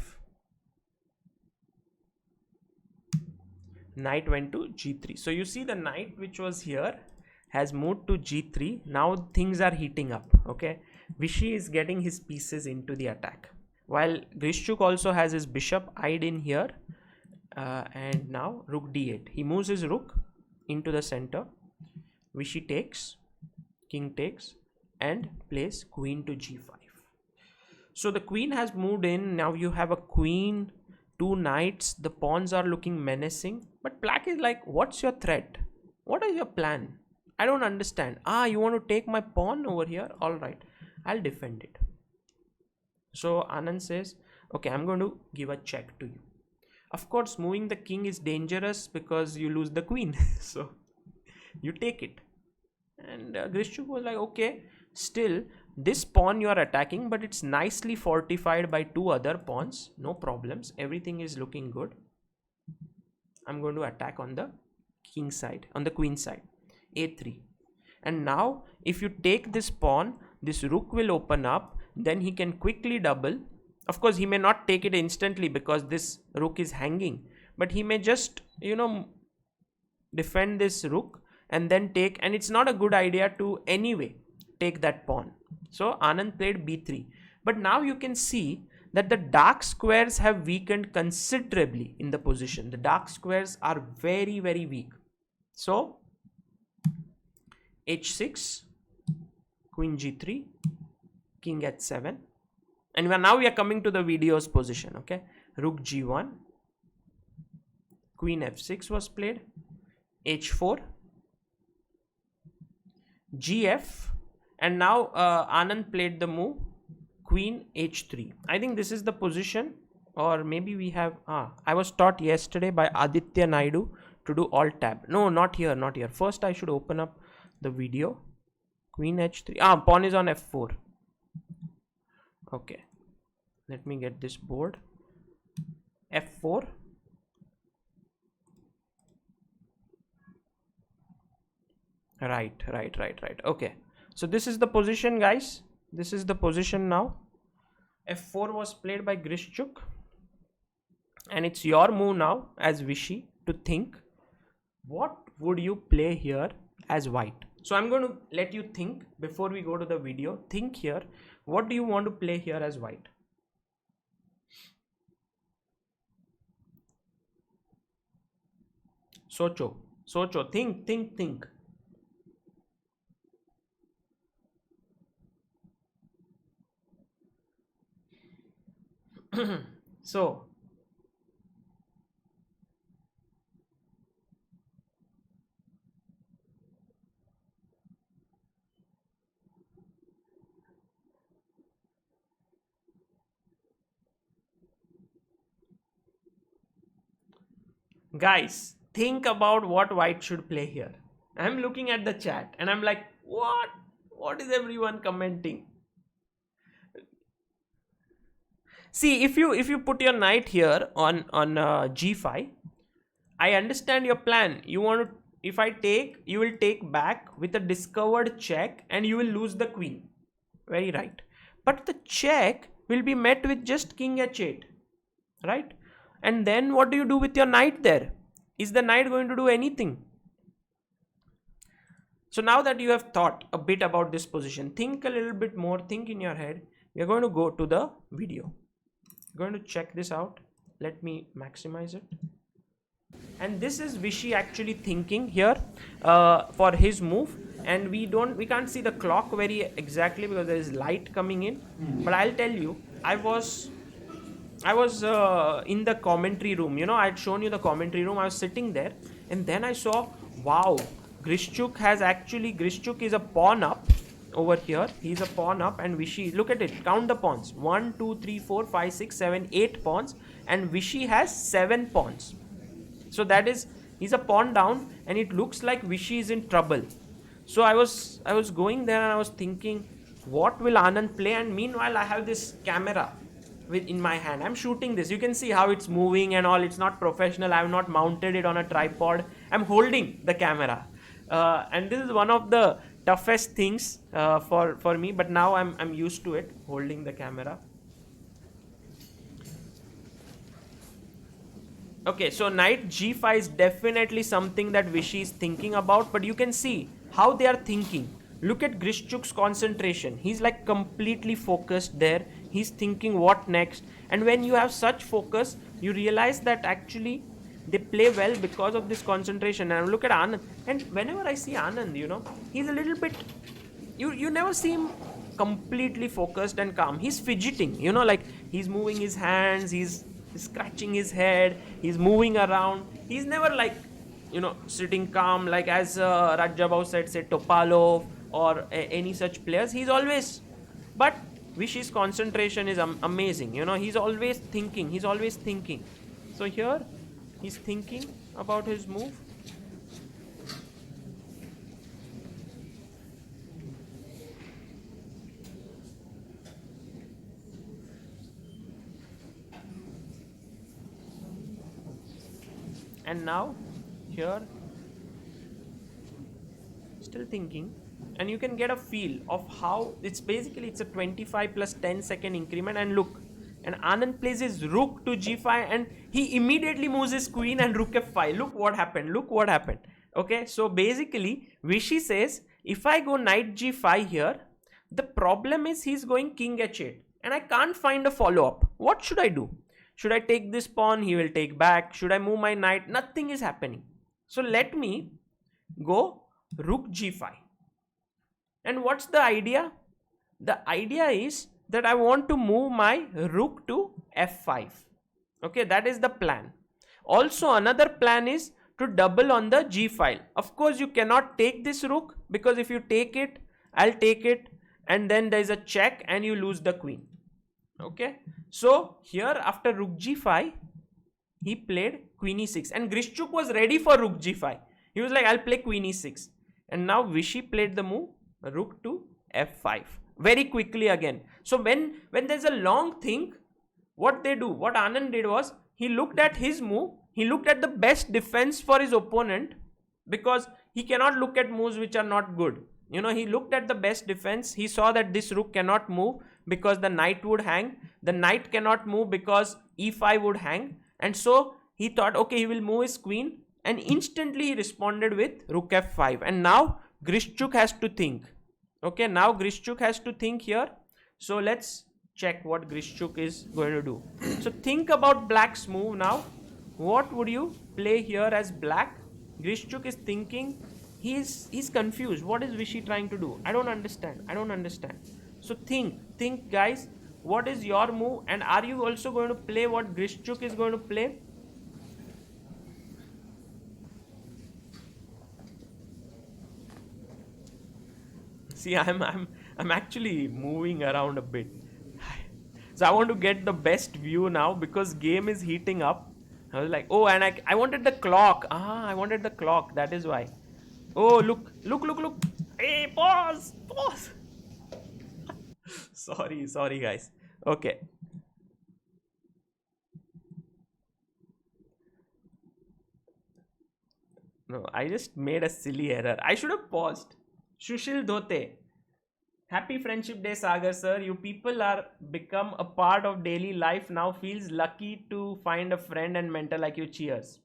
Knight went to g3. So you see the knight which was here has moved to g3. Now things are heating up. Okay, Vishy is getting his pieces into the attack, while Grishchuk also has his bishop eyed in here. And now rook d8. He moves his rook into the center. Vishy takes, king takes, and plays queen to g5. So the queen has moved in. Now you have a queen, two knights. The pawns are looking menacing. But black is like, what's your threat? What is your plan? I don't understand. You want to take my pawn over here? All right, I'll defend it. So Anand says, okay, I'm going to give a check to you. Of course, moving the king is dangerous because you lose the queen. So you take it. And Grishchuk was like, okay, still this pawn you are attacking, but it's nicely fortified by two other pawns. No problems. Everything is looking good. I'm going to attack on the king side, on the queen side. a3. And now if you take this pawn, this rook will open up. Then he can quickly double. Of course, he may not take it instantly because this rook is hanging. But he may just, defend this rook and then take. And it's not a good idea to anyway take that pawn. So Anand played b3. But now you can see that the dark squares have weakened considerably in the position. The dark squares are very, very weak. So h6, queen g3, king h7. And now we are coming to the video's position. Okay, rook g1, queen f6 was played, h4, gf, and now Anand played the move queen h3. I think this is the position, or maybe we have I was taught yesterday by Aditya Naidu to do alt tab. No, not here, not here. First I should open up the video. Queen h3. Pawn is on f4. Okay, let me get this board. f4, right. Okay, so this is the position, guys. This is the position now. f4 was played by Grishchuk. And it's your move now as Vishy to think what would you play here as white. So I'm going to let you think before we go to the video. Think here. What do you want to play here as white? Socho, think. So, guys, think about what white should play here. I'm looking at the chat and I'm like, what? What is everyone commenting? See, if you put your knight here on g5, I understand your plan. You want to, if I take, you will take back with a discovered check and you will lose the queen. Very right. But the check will be met with just king h8, right? And then what do you do with your knight there? Is the knight going to do anything? So now that you have thought a bit about this position, think a little bit more, think in your head. We are going to go to the video. Going to check this out. Let me maximize it. And this is Vishy actually thinking here for his move. And we can't see the clock very exactly because there is light coming in. But I'll tell you, I was in the commentary room. You know, I had shown you the commentary room. I was sitting there, and then I saw, wow, Grishchuk is a pawn up over here. He's a pawn up, and Vishy, look at it, count the pawns, 1 2 3 4 5 6 7 8 pawns, and Vishy has 7 pawns. So that is, he's a pawn down, and it looks like Vishy is in trouble. So I was going there and I was thinking, what will Anand play? And meanwhile I have this camera in my hand. I'm shooting this. You can see how it's moving and all. It's not professional. I have not mounted it on a tripod. I'm holding the camera, and this is one of the toughest things for me. But now I'm used to it, holding the camera. Okay, so knight g5 is definitely something that Vishy is thinking about, but you can see how they are thinking. Look at Grishchuk's concentration. He's like completely focused there. He's thinking what next. And when you have such focus, you realize that actually they play well because of this concentration. And look at Anand. And whenever I see Anand, you know, he's a little bit, you never see him completely focused and calm. He's fidgeting, you know, like he's moving his hands, he's scratching his head, he's moving around. He's never like, you know, sitting calm, like as Rajabhav said, say Topalov or any such players. He's always, but Vishy's concentration is amazing. You know, he's always thinking. So here, he's thinking about his move. And now, here, still thinking. And you can get a feel of how it's a 25 plus 10 second increment. And look, and Anand plays his rook to g5 and he immediately moves his queen and rook f5. Look what happened. Okay, so basically Vishy says, if I go knight g5 here, the problem is he's going king h8 and I can't find a follow-up. What should I do? Should I take this pawn? He will take back. Should I move my knight? Nothing is happening. So let me go rook g5. And what's the idea? The idea is that I want to move my rook to f5. Okay, that is the plan. Also, another plan is to double on the g file. Of course, you cannot take this rook because if you take it, I'll take it, and then there is a check and you lose the queen. Okay, so here after rook g5, he played queen e6, and Grishchuk was ready for rook g5. He was like, I'll play queen e6, and now Vishy played the move rook to f5 very quickly again. So when there's a long think, what Anand did was, he looked at his move, he looked at the best defense for his opponent, because he cannot look at moves which are not good. You know, he looked at the best defense. He saw that this rook cannot move because the knight would hang. The knight cannot move because e5 would hang. And so he thought, okay, he will move his queen, and instantly he responded with rook f5. And now Grishchuk has to think. Okay, now Grishchuk has to think here. So let's check what Grishchuk is going to do. So think about black's move now. What would you play here as black? Grishchuk is thinking. He's confused. What is Vishy trying to do? I don't understand. I don't understand. So think, guys. What is your move? And are you also going to play what Grishchuk is going to play? See, I'm actually moving around a bit. So I want to get the best view now because game is heating up. I was like, oh, and I wanted the clock. I wanted the clock. That is why. Oh, look. Hey, pause. Sorry, guys. Okay. No, I just made a silly error. I should have paused. Shushil Dhote. Happy Friendship Day, Sagar sir. You people are become a part of daily life now. Feels lucky to find a friend and mentor like you. Cheers.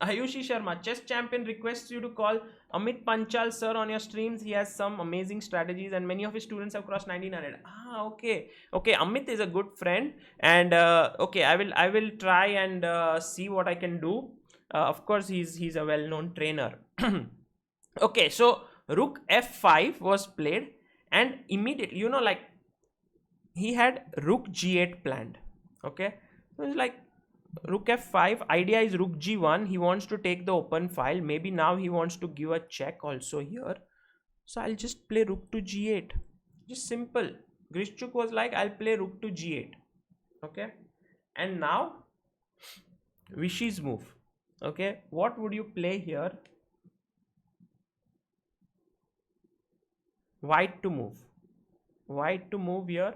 Ayushi Sharma, chess champion, requests you to call Amit Panchal sir on your streams. He has some amazing strategies, and many of his students have crossed 1900. Okay. Amit is a good friend, and okay, I will try and see what I can do. Of course, he's a well-known trainer. Okay, so rook f5 was played, and immediately, like he had rook g8 planned. Okay, so it's like rook f5. Idea is rook g1. He wants to take the open file. Maybe now he wants to give a check also here. So I'll just play rook to g8. Just simple. Grishchuk was like, I'll play rook to g8. Okay, and now Vishy's move. Okay, what would you play here? White to move here.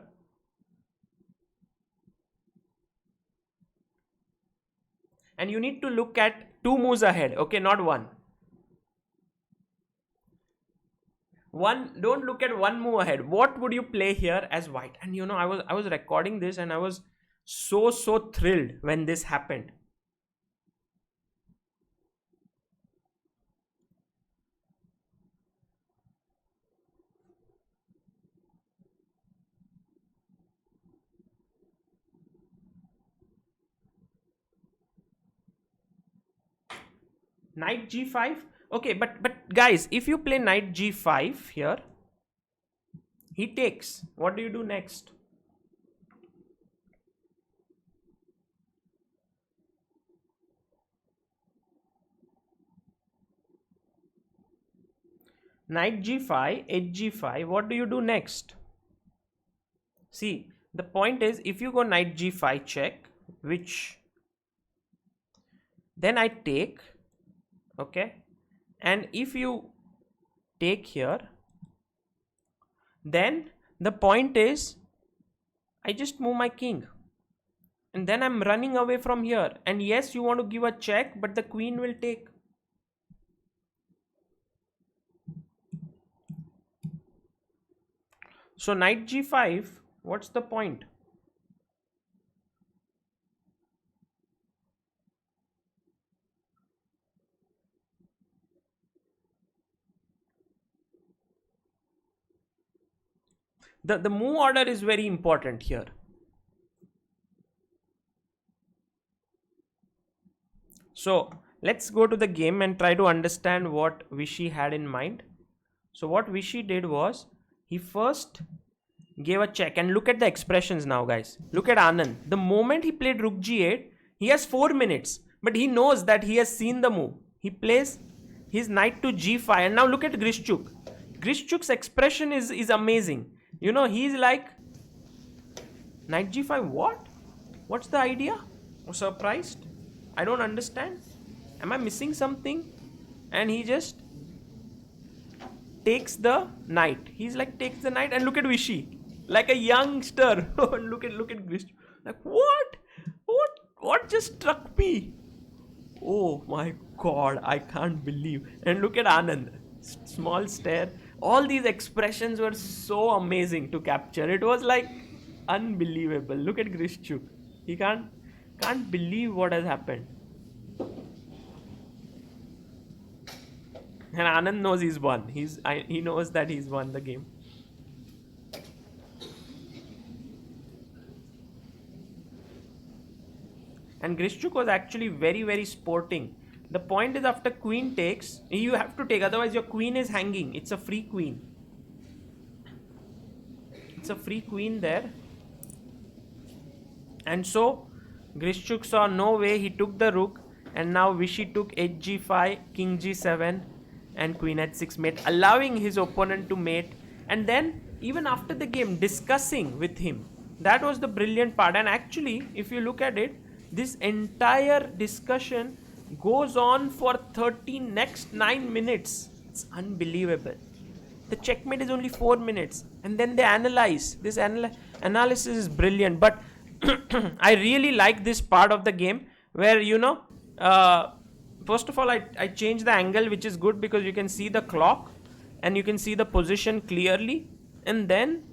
And you need to look at two moves ahead. Okay, not one. Don't look at one move ahead. What would you play here as white? And I was recording this, and I was so thrilled when this happened. Knight g5. Okay, but guys, if you play knight g5 here, he takes. What do you do next? Knight g5, hg5. What do you do next? See, the point is, if you go knight g5 check, which then I take. Okay, and if you take here, then the point is I just move my king, and then I'm running away from here. And yes, you want to give a check, but the queen will take. So knight g5, what's the point? The move order is very important here. So let's go to the game and try to understand what Vishy had in mind. So what Vishy did was, he first gave a check, and look at the expressions now, guys. Look at Anand. The moment he played rook g8, he has 4 minutes, but he knows that he has seen the move. He plays his knight to g5, and now look at Grishchuk. Grishchuk's expression is amazing. He's like, knight g5, what? What's the idea? I'm surprised. I don't understand. Am I missing something? And he just takes the knight. He's like, takes the knight, and look at Vishy. Like a youngster. look at Grishchuk. Like, what just struck me? Oh my god, I can't believe. And look at Anand. Small stare. All these expressions were so amazing to capture. It was like unbelievable. Look at Grishchuk. He can't. Can't believe what has happened. And Anand knows he's won. He knows that he's won the game. And Grishchuk was actually very, very sporting. The point is, after queen takes, you have to take, otherwise your queen is hanging. It's a free queen. It's a free queen there. And so Grishchuk saw no way, he took the rook, and now Vishy took hg5, king g7, and queen h6 mate, allowing his opponent to mate. And then even after the game, discussing with him. That was the brilliant part. And actually, if you look at it, this entire discussion goes on for 9 minutes. It's unbelievable. The checkmate is only 4 minutes, and then they analyze. This analysis is brilliant. But I really like this part of the game where, first of all, I changed the angle, which is good because you can see the clock and you can see the position clearly. And then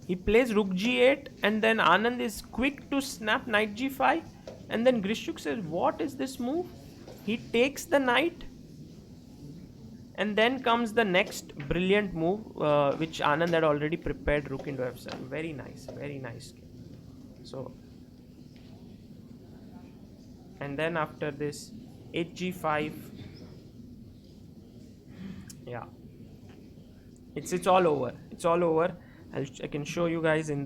he plays rook g8, and then Anand is quick to snap knight g5, and then Grishchuk says, what is this move? He takes the knight, and then comes the next brilliant move, which Anand had already prepared, rook into f7. Very nice game. So, and then after this, hg5. Yeah, it's all over. It's all over. I can show you guys on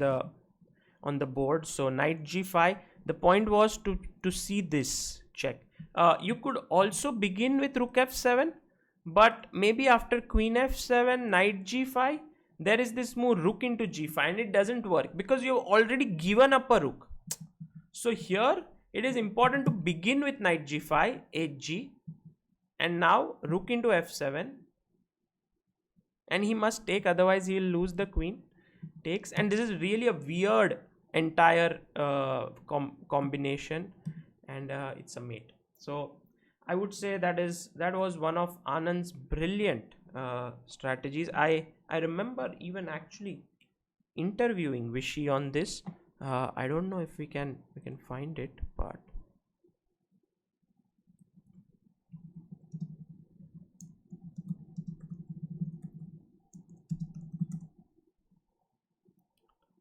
the board. So knight g5. The point was to see this check. You could also begin with rook f7, but maybe after queen f7, knight g5, there is this move rook into g5, and it doesn't work because you've already given up a rook. So here it is important to begin with knight g5, hg, and now rook into f7, and he must take, otherwise he will lose the queen. Takes, and this is really a weird entire combination, and it's a mate. So I would say that was one of Anand's brilliant strategies. I remember even actually interviewing Vishy on this. I don't know if we can find it, but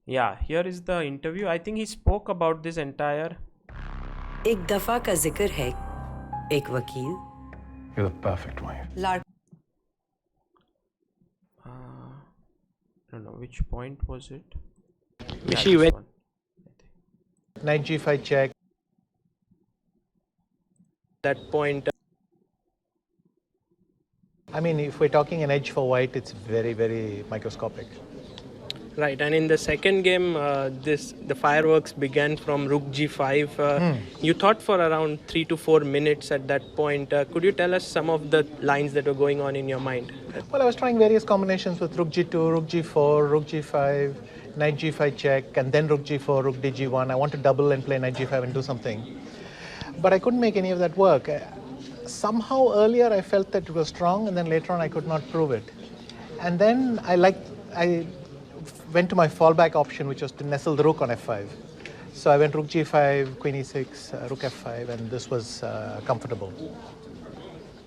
yeah, here is the interview. I think he spoke about this entire. एक दफा का जिक्र है, एक वकील. You're the perfect wife. I don't know which point was it. Vishy went. One. Knight g5 check. That point. I mean, if we're talking an edge for white, it's very, very microscopic. Right, and in the second game, the fireworks began from rook g5. You thought for around 3 to 4 minutes at that point. Could you tell us some of the lines that were going on in your mind? Well, I was trying various combinations with rook g2, rook g4, rook g5, knight g5 check, and then rook g4, rook dg1. I want to double and play knight g5 and do something. But I couldn't make any of that work. Somehow earlier I felt that it was strong, and then later on I could not prove it. And then I went to my fallback option, which was to nestle the rook on f5. So I went rook g5, queen e6, rook f5, and this was comfortable.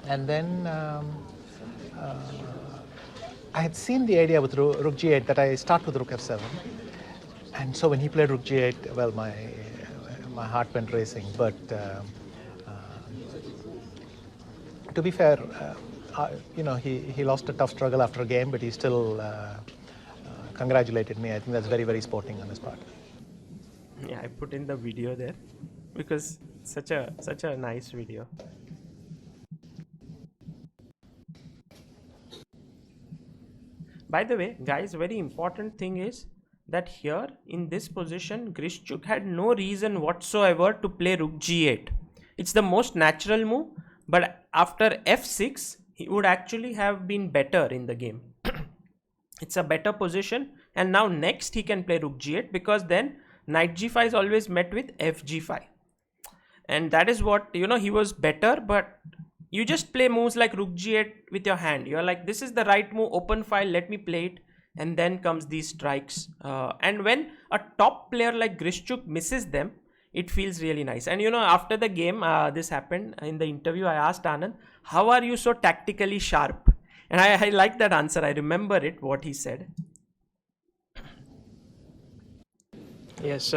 And then I had seen the idea with rook g8 that I start with rook f7. And so when he played rook g8, well, my heart went racing. But to be fair, he lost a tough struggle after a game, but he still congratulated me. I think that's very, very sporting on his part. Yeah, I put in the video there because it's such a nice video. By the way, guys, very important thing is that here in this position, Grishchuk had no reason whatsoever to play rook g8. It's the most natural move, but after f6, he would actually have been better in the game. It's a better position, and now next he can play rook g8 because then knight g5 is always met with fg5, and that is what, he was better. But you just play moves like rook g8 with your hand. You're like, this is the right move, open file, let me play it. and then comes these strikes. And when a top player like Grishchuk misses them, it feels really nice. And after the game, this happened in the interview. I asked Anand, "How are you so tactically sharp?" And I like that answer. I remember it, what he said. Yes,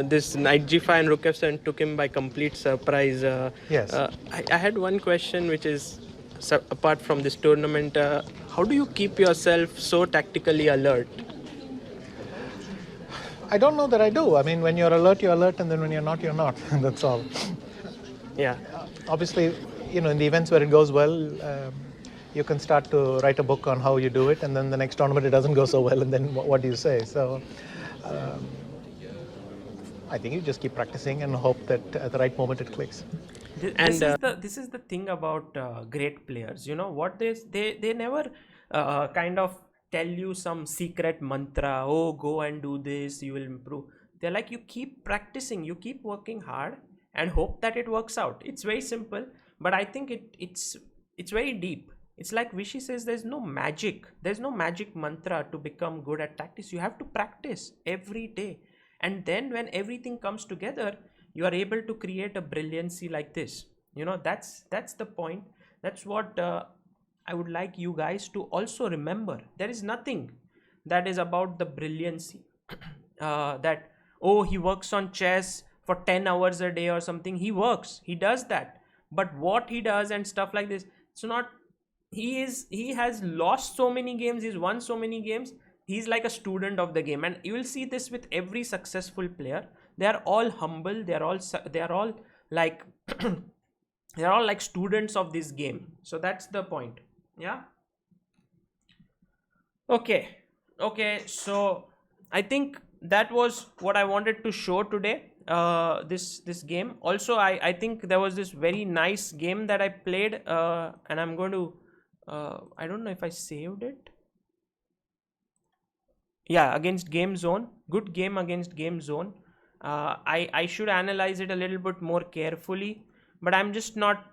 this knight g5 and rook f7 took him by complete surprise. Yes. I had one question, which is apart from this tournament, how do you keep yourself so tactically alert? I don't know that I do. I mean, when you're alert, and then when you're not, you're not. That's all. Yeah. Obviously, in the events where it goes well, you can start to write a book on how you do it, and then the next tournament it doesn't go so well, and then what do you say? So I think you just keep practicing and hope that at the right moment it clicks. This is the thing about great players. What they never kind of tell you some secret mantra. Oh, go and do this, you will improve. They're like, you keep practicing, you keep working hard, and hope that it works out. It's very simple, but I think it's very deep. It's like Vishy says, there's no magic mantra to become good at tactics. You have to practice every day, and then when everything comes together, you are able to create a brilliancy like this. That's the point. That's what I would like you guys to also remember. There is nothing that is about the brilliancy that, oh, he works on chess for 10 hours a day or something. He does that, but what he does and stuff like this, it's not. He has lost so many games, he's won so many games. He's like a student of the game, and you will see this with every successful player. They are all humble, they are all like they're all like students of this game. So that's the point. Yeah. Okay, so I think that was what I wanted to show today. This game. Also, I think there was this very nice game that I played, and I'm going to I don't know if I saved it. Yeah, against Game Zone. Good game against Game Zone. I should analyze it a little bit more carefully, but I'm just not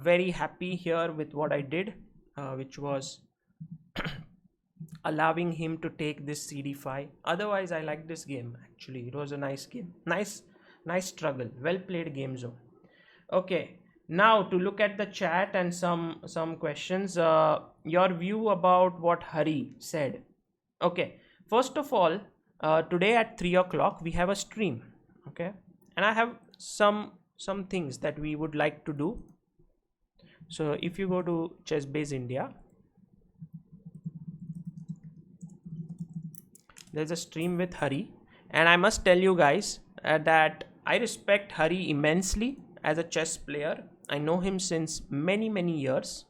very happy here with what I did, which was allowing him to take this cd5. Otherwise, I like this game. Actually, it was a nice game. Nice struggle. Well played, Game Zone. Okay, now to look at the chat and some questions. Your view about what Hari said. Okay, first of all, today at 3 o'clock we have a stream. Okay, and I have some things that we would like to do. So if you go to ChessBase India, there's a stream with Hari, and I must tell you guys that I respect Hari immensely as a chess player. I know him since many years.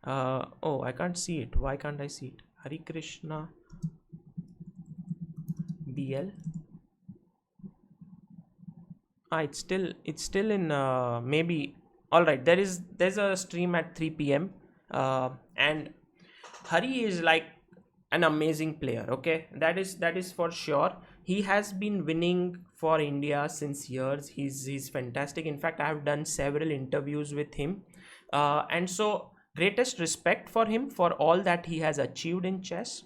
Oh, I can't see it. Why can't I see it? Hari Krishna BL. It's still in maybe. All right, there's a stream at 3 p.m. And Hari is like an amazing player. Okay, that is for sure. He has been winning for India since years. He's fantastic. In fact, I have done several interviews with him, and so greatest respect for him for all that he has achieved in chess.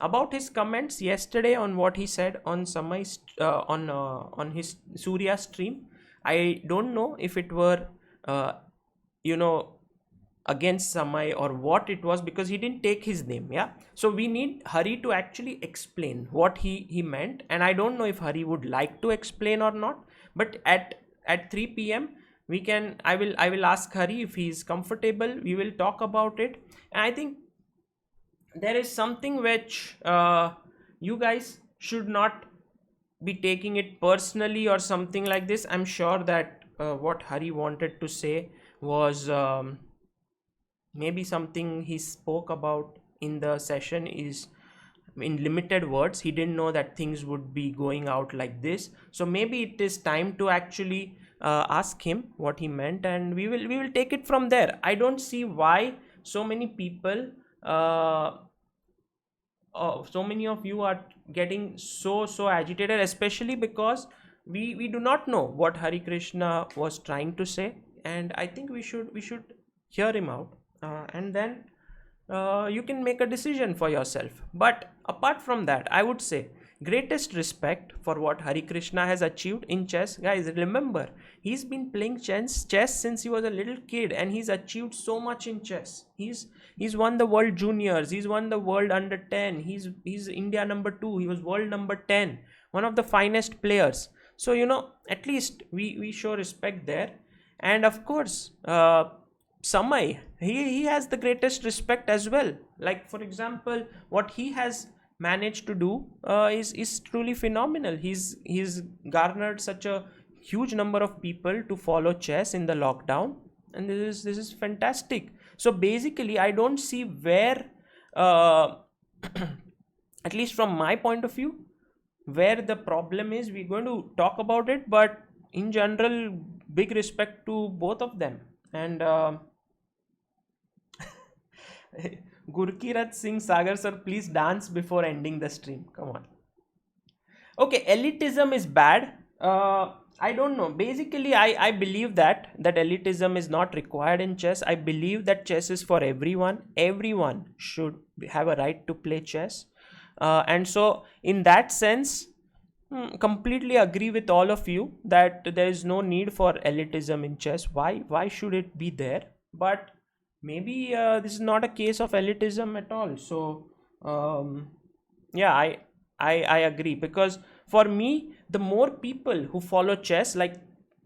About his comments yesterday on what he said on Samay on his Surya stream, I don't know if it were against Samay or what it was, because he didn't take his name. Yeah, so we need Hari to actually explain what he meant, and I don't know if Hari would like to explain or not, but at 3 p.m. I will ask Hari if he is comfortable. We will talk about it, and I think there is something which you guys should not be taking it personally or something like this. I'm sure that what Hari wanted to say was maybe something he spoke about in the session is in limited words. He didn't know that things would be going out like this, so maybe it is time to actually ask him what he meant, and we will take it from there. I don't see why so many people so many of you are getting so agitated, especially because we do not know what Hari Krishna was trying to say, and I think we should hear him out, and then you can make a decision for yourself. But apart from that, I would say greatest respect for what Hari Krishna has achieved in chess. Guys, remember, he's been playing chess since he was a little kid, and he's achieved so much in chess. He's won the world juniors, he's won the world under 10, he's India number 2, he was world number 10, one of the finest players. So at least we show respect there. And of course, Samay, he has the greatest respect as well. Like, for example, what he has managed to do is truly phenomenal. He's garnered such a huge number of people to follow chess in the lockdown, and this is fantastic. So basically, I don't see where, at least from my point of view, where the problem is. We're going to talk about it, but in general, big respect to both of them. And Gurkirat Singh, Sagar sir, please dance before ending the stream. Come on. Okay, elitism is bad. I don't know. Basically, I believe that elitism is not required in chess. I believe that chess is for everyone. Everyone should have a right to play chess. And so, in that sense, completely agree with all of you that there is no need for elitism in chess. Why should it be there? But maybe this is not a case of elitism at all. So yeah, I agree, because for me, the more people who follow chess, like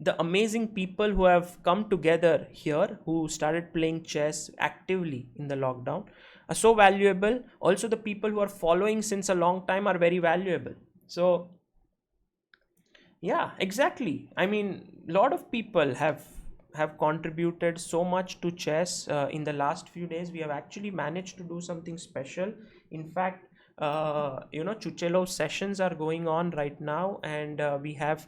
the amazing people who have come together here, who started playing chess actively in the lockdown, are so valuable. Also, the people who are following since a long time are very valuable. So yeah, exactly. I mean, a lot of people have contributed so much to chess in the last few days. We have actually managed to do something special. In fact, Chuchelo sessions are going on right now, and we have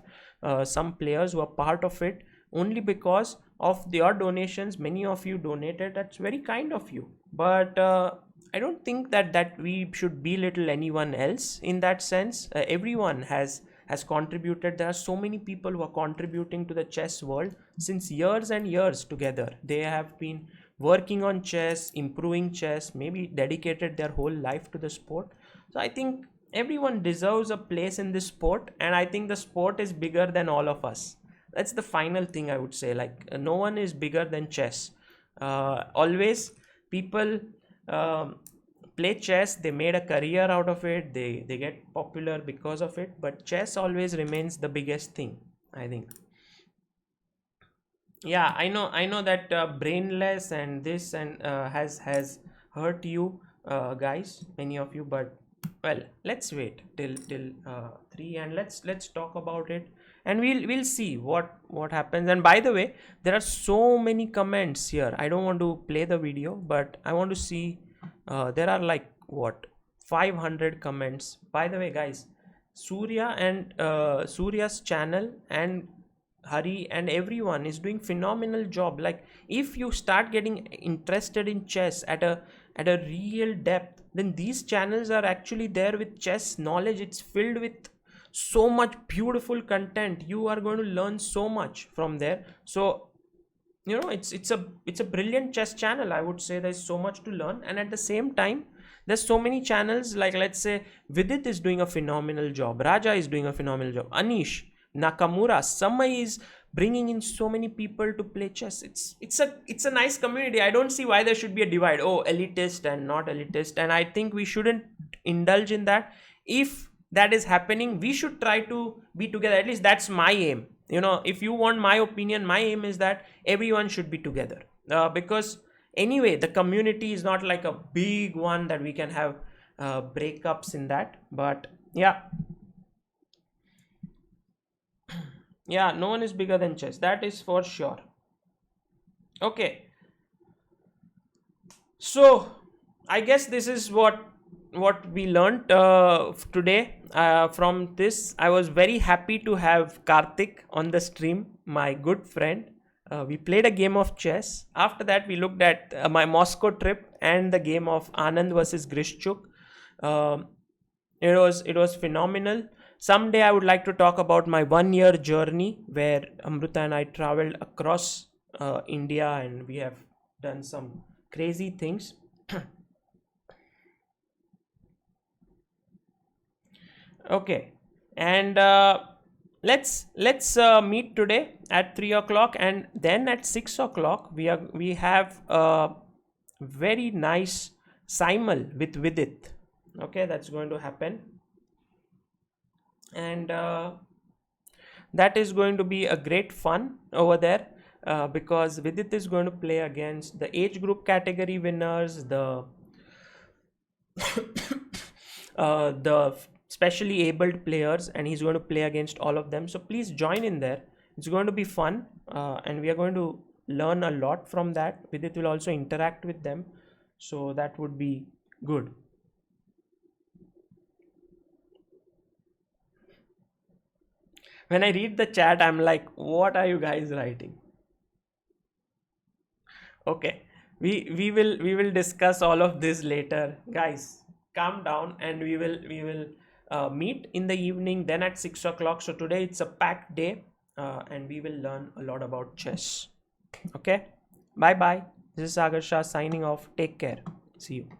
some players who are part of it only because of your donations. Many of you donated. That's very kind of you. But I don't think that we should belittle anyone else in that sense. Everyone has contributed. There are so many people who are contributing to the chess world since years and years together. They have been working on chess, improving chess, maybe dedicated their whole life to the sport. So I think everyone deserves a place in this sport, and I think the sport is bigger than all of us. That's the final thing I would say. Like, no one is bigger than chess. Always people play chess, they made a career out of it, they get popular because of it, but chess always remains the biggest thing, I think. Yeah, I know that brainless and this and has hurt you guys, many of you, but well, let's wait till 3, and let's talk about it, and we'll see what happens. And by the way, there are so many comments here. I don't want to play the video, but I want to see. There are like 500 comments. By the way, guys, Surya's channel and Hari and everyone is doing phenomenal job. Like, if you start getting interested in chess at a real depth, then these channels are actually there with chess knowledge. It's filled with so much beautiful content. You are going to learn so much from there. So it's a brilliant chess channel. I would say there's so much to learn, and at the same time, there's so many channels, like, let's say, Vidit is doing a phenomenal job, Raja is doing a phenomenal job, Anish, Nakamura, Samay is bringing in so many people to play chess. It's a nice community. I don't see why there should be a divide, elitist and not elitist, and I think we shouldn't indulge in that. If that is happening, we should try to be together. At least that's my aim. If you want my opinion, my aim is that everyone should be together, because anyway, the community is not like a big one that we can have breakups in that. But yeah, no one is bigger than chess, that is for sure. Okay, so I guess this is what we learned today from this. I was very happy to have Kartik on the stream, my good friend. We played a game of chess. After that, we looked at my Moscow trip and the game of Anand versus Grishchuk. It was phenomenal. Someday I would like to talk about my 1-year journey where Amrita and I traveled across India, and we have done some crazy things. Okay, and let's meet today at 3 o'clock, and then at 6 o'clock we have a very nice Simul with Vidit. Okay, that's going to happen, and that is going to be a great fun over there. Because Vidit is going to play against the age group category winners, the specially abled players, and he's going to play against all of them. So please join in there. It's going to be fun, and we are going to learn a lot from that. Vidit will also interact with them, so that would be good. When I read the chat, I'm like, what are you guys writing? Okay, we will discuss all of this later, guys. Calm down, and we will meet in the evening, then at 6 o'clock. So today it's a packed day, and we will learn a lot about chess. Okay, bye bye. This is Sagar Shah signing off. Take care. See you.